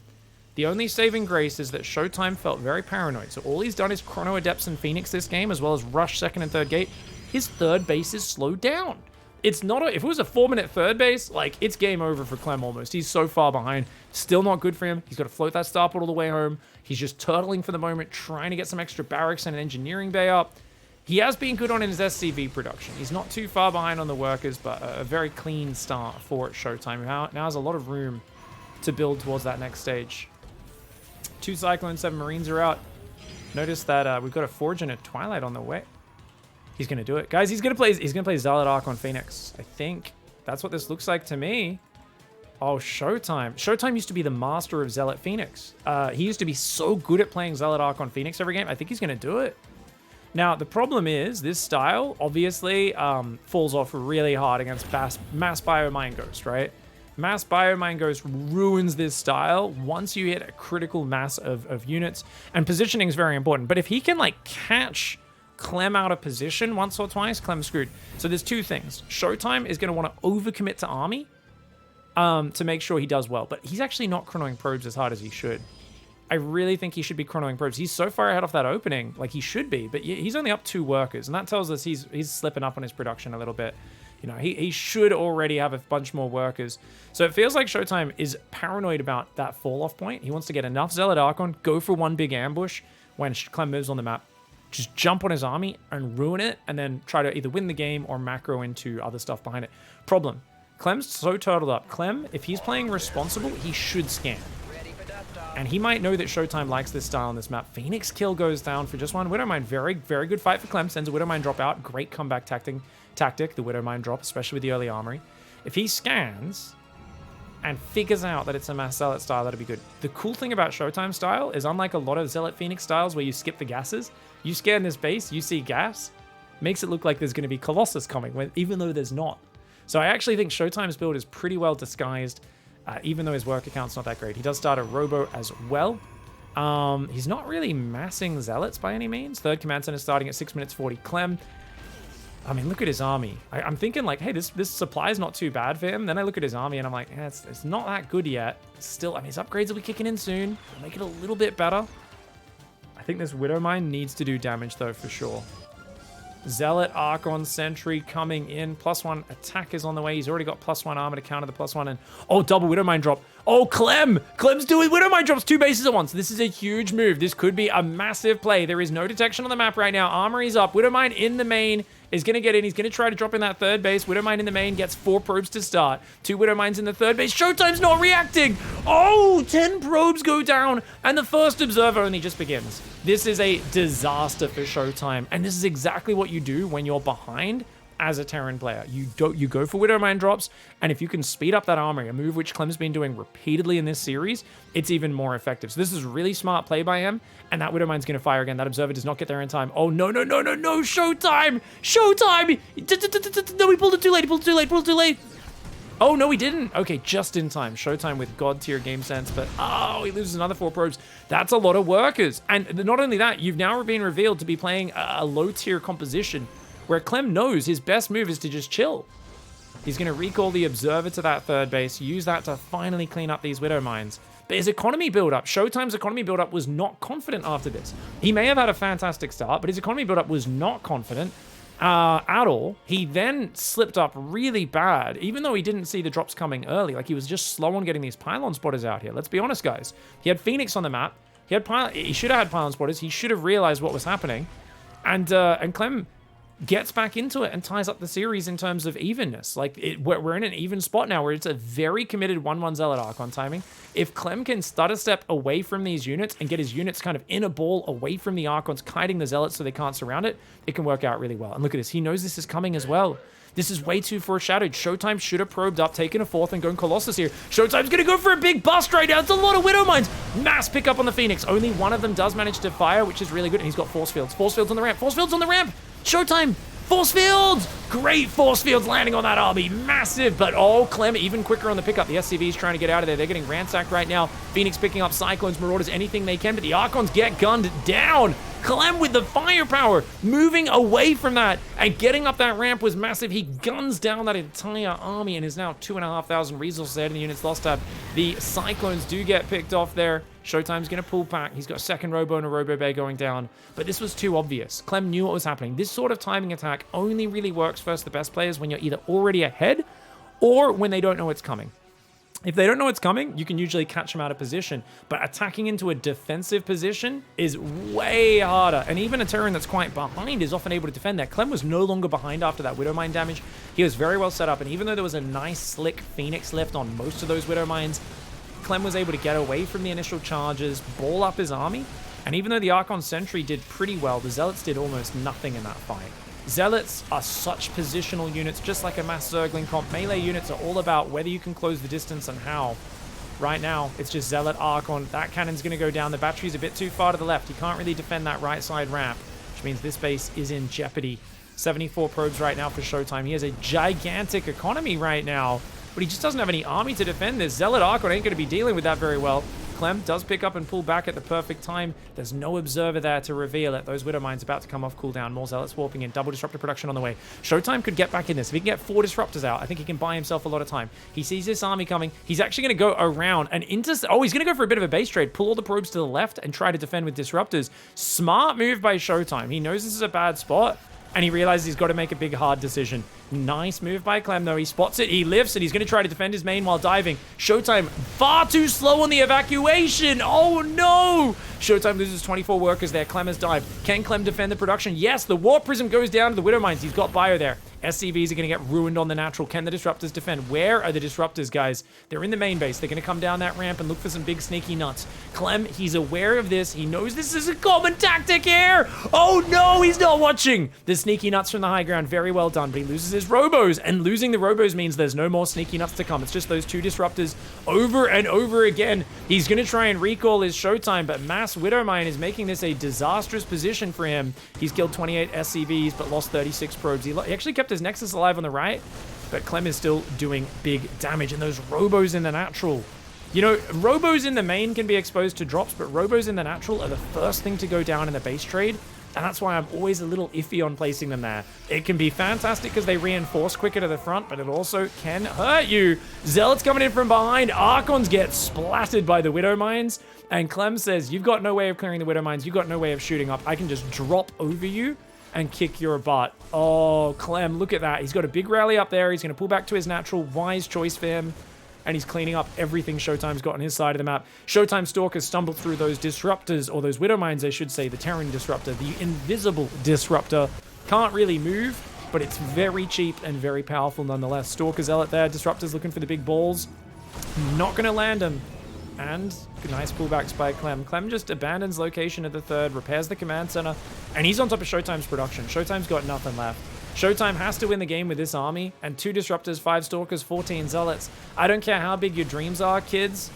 The only saving grace is that Showtime felt very paranoid. So all he's done is Chrono Adepts and Phoenix this game, as well as rush second and third gate. His third base is slowed down. It's not if it was a 4-minute third base, like, it's game over for Clem almost. He's so far behind. Still not good for him. He's got to float that starport all the way home. He's just turtling for the moment, trying to get some extra barracks and an engineering bay up. He has been good on his SCV production. He's not too far behind on the workers, but a very clean start for Showtime. Now has a lot of room to build towards that next stage. 2 Cyclones, 7 Marines are out. Notice that we've got a Forge and a Twilight on the way. He's going to do it. Guys, he's going to play Zealot Arc on Phoenix. I think that's what this looks like to me. Oh, Showtime. Showtime used to be the master of Zealot Phoenix. He used to be so good at playing Zealot Arc on Phoenix every game. I think he's going to do it. Now, the problem is this style obviously falls off really hard against Mass Biomine Ghost, right? Mass Biomine Ghost ruins this style once you hit a critical mass of units, and positioning is very important. But if he can, like, catch Clem out of position once or twice, Clem's screwed. So there's 2 things. Showtime is going to want to overcommit to army to make sure he does well. But he's actually not chronoing probes as hard as he should. I really think he should be chronoing probes. He's so far ahead off that opening, like he should be, but he's only up 2 workers, and that tells us he's slipping up on his production a little bit. You know, he should already have a bunch more workers. So it feels like Showtime is paranoid about that fall-off point. He wants to get enough Zealot Archon, go for one big ambush when Clem moves on the map, just jump on his army and ruin it, and then try to either win the game or macro into other stuff behind it. Problem, Clem's so turtled up. Clem, if he's playing responsible, he should scan. And he might know that Showtime likes this style on this map. Phoenix kill goes down for just one. Widowmine, very, very good fight for Clem. Sends a Widowmine drop out. Great comeback tactic, the Widowmine drop, especially with the early armory. If he scans and figures out that it's a Mass Zealot style, that'd be good. The cool thing about Showtime style is, unlike a lot of Zealot Phoenix styles where you skip the gases, you scan this base, you see gas, makes it look like there's going to be Colossus coming, even though there's not. So I actually think Showtime's build is pretty well disguised. Even though his work account's not that great. He does start a Robo as well. He's not really massing Zealots by any means. Third Command Center starting at 6 minutes 40. Clem, I mean, look at his army. I'm thinking like, hey, this supply is not too bad for him. Then I look at his army and I'm like, yeah, it's not that good yet. Still, I mean, his upgrades will be kicking in soon. It'll make it a little bit better. I think this Widowmine needs to do damage though, for sure. Zealot Archon Sentry coming in. +1 attack is on the way. He's already got +1 armor to counter the +1. And oh, double Widowmine drop. Oh, Clem's doing Widowmine drops 2 bases at once. This is a huge move. This could be a massive play. There is no detection on the map right now. Armory's up. Widowmine in the main is going to get in. He's going to try to drop in that third base. Widowmine in the main gets 4 probes to start. 2 Widowmines in the third base. Showtime's not reacting. Oh, 10 probes go down. And the first observer only just begins. This is a disaster for Showtime. And this is exactly what you do when you're behind as a Terran player. You go for Widowmine drops, and if you can speed up that armory, a move which Clem's been doing repeatedly in this series, it's even more effective. So this is really smart play by him, and that Widowmine's going to fire again. That observer does not get there in time. Oh, no, Showtime! No, he pulled it too late, Oh, no, he didn't. Okay, just in time. Showtime with God tier game sense, but oh, he loses another 4 probes. That's a lot of workers. And not only that, you've now been revealed to be playing a low tier composition where Clem knows his best move is to just chill. He's going to recall the observer to that third base, use that to finally clean up these Widow Mines. But his economy build-up, Showtime's economy build-up was not confident after this. He may have had a fantastic start, but his economy build-up was not confident at all. He then slipped up really bad, even though he didn't see the drops coming early. Like, he was just slow on getting these pylon spotters out here. Let's be honest, guys. He had Phoenix on the map. He should have had pylon spotters. He should have realized what was happening. And Clem gets back into it and ties up the series in terms of evenness. Like, we're in an even spot now where it's a very committed 1-1 Zealot Archon timing. If Clem can stutter step away from these units and get his units kind of in a ball away from the Archons, kiting the Zealots so they can't surround it, it can work out really well. And look at this. He knows this is coming as well. This is way too foreshadowed. Showtime should have probed up, taken a 4th, and gone Colossus here. Showtime's going to go for a big bust right now. It's a lot of Widow Mines. Mass pickup on the Phoenix. Only one of them does manage to fire, which is really good. And he's got force fields. Force fields on the ramp. Force fields on the ramp. Showtime Force fields! Great force fields landing on that army. Massive, but oh, Clem even quicker on the pickup. The SCV's trying to get out of there. They're getting ransacked right now. Phoenix picking up Cyclones, Marauders, anything they can, but the Archons get gunned down. Clem with the firepower, moving away from that and getting up that ramp was massive. He guns down that entire army and is now 2,500 resources ahead, and the units lost tab. The Cyclones do get picked off there. Showtime's going to pull back. He's got a second Robo and a Robo Bay going down, but this was too obvious. Clem knew what was happening. This sort of timing attack only really works versus the best players when you're either already ahead or when they don't know it's coming. If they don't know it's coming, you can usually catch them out of position, but attacking into a defensive position is way harder, and even a Terran that's quite behind is often able to defend that. Clem was no longer behind after that Widow Mine damage. He was very well set up, and even though there was a nice slick Phoenix lift on most of those Widow Mines, Clem was able to get away from the initial charges, ball up his army, and even though the Archon Sentry did pretty well, the Zealots did almost nothing in that fight. Zealots are such positional units, just like a mass Zergling comp. Melee units are all about whether you can close the distance and how. Right now, it's just Zealot, Archon. That cannon's going to go down. The battery's a bit too far to the left. He can't really defend that right side ramp, which means this base is in jeopardy. 74 probes right now for Showtime. He has a gigantic economy right now, but he just doesn't have any army to defend this. Zealot Archon ain't going to be dealing with that very well. Clem does pick up and pull back at the perfect time. There's no observer there to reveal it. Those Widow Mines about to come off cooldown. More Zealots warping in. Double Disruptor production on the way. Showtime could get back in this. If he can get 4 Disruptors out, I think he can buy himself a lot of time. He sees this army coming. He's actually going to go around and into... Oh, he's going to go for a bit of a base trade. Pull all the probes to the left and try to defend with Disruptors. Smart move by Showtime. He knows this is a bad spot, and he realizes he's got to make a big, hard decision. Nice move by Clem, though. He spots it, he lifts, and he's going to try to defend his main while diving. Showtime, far too slow on the evacuation. Oh, no! Showtime loses 24 workers there. Clem has dived. Can Clem defend the production? Yes, the Warp Prism goes down to the Widow Mines. He's got Bio there. SCVs are going to get ruined on the natural. Can the Disruptors defend? Where are the Disruptors, guys? They're in the main base. They're going to come down that ramp and look for some big sneaky nuts. Clem, he's aware of this. He knows this is a common tactic here. Oh no, he's not watching. The sneaky nuts from the high ground. Very well done, but he loses his Robos, and losing the Robos means there's no more sneaky nuts to come. It's just those 2 Disruptors over and over again. He's going to try and recall his Showtime, but Mass Widow Mine is making this a disastrous position for him. He's killed 28 SCVs, but lost 36 probes. He actually kept his Nexus alive on the right, but Clem is still doing big damage. And those Robos in the natural. You know, Robos in the main can be exposed to drops, but Robos in the natural are the first thing to go down in the base trade. And that's why I'm always a little iffy on placing them there. It can be fantastic because they reinforce quicker to the front, but it also can hurt you. Zealots coming in from behind. Archons get splattered by the Widow Mines. And Clem says, you've got no way of clearing the Widow Mines. You've got no way of shooting up. I can just drop over you and kick your butt. Oh, Clem, look at that. He's got a big rally up there. He's going to pull back to his natural. Wise choice for him. And he's cleaning up everything Showtime's got on his side of the map. Showtime Stalkers stumbled through those Disruptors, or those Widow Mines, I should say. The Terran Disruptor, the Invisible Disruptor. Can't really move, but it's very cheap and very powerful nonetheless. Stalker Zealot there. Disruptors looking for the big balls. Not going to land him. And nice pullbacks by Clem. Clem just abandons location at the 3rd, repairs the command center, and he's on top of Showtime's production. Showtime's got nothing left. Showtime has to win the game with this army, and 2 Disruptors, 5 Stalkers, 14 Zealots. I don't care how big your dreams are, kids.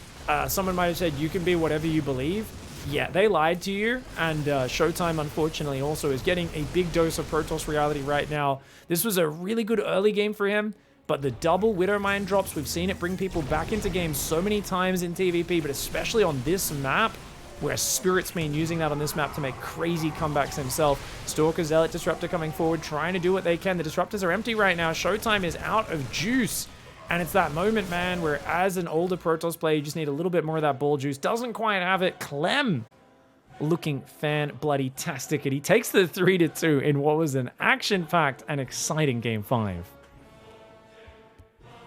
Someone might have said you can be whatever you believe. Yeah, they lied to you, and Showtime, unfortunately, also is getting a big dose of Protoss reality right now. This was a really good early game for him, but the double Widow Mine drops, we've seen it bring people back into games so many times in TvP, but especially on this map, where Spirit's been using that on this map to make crazy comebacks himself. Stalker, Zealot, Disruptor coming forward, trying to do what they can. The Disruptors are empty right now. Showtime is out of juice. And it's that moment, man, where as an older Protoss player, you just need a little bit more of that ball juice. Doesn't quite have it. Clem looking fan-bloody-tastic. And he takes the 3-2 in what was an action-packed and exciting Game 5.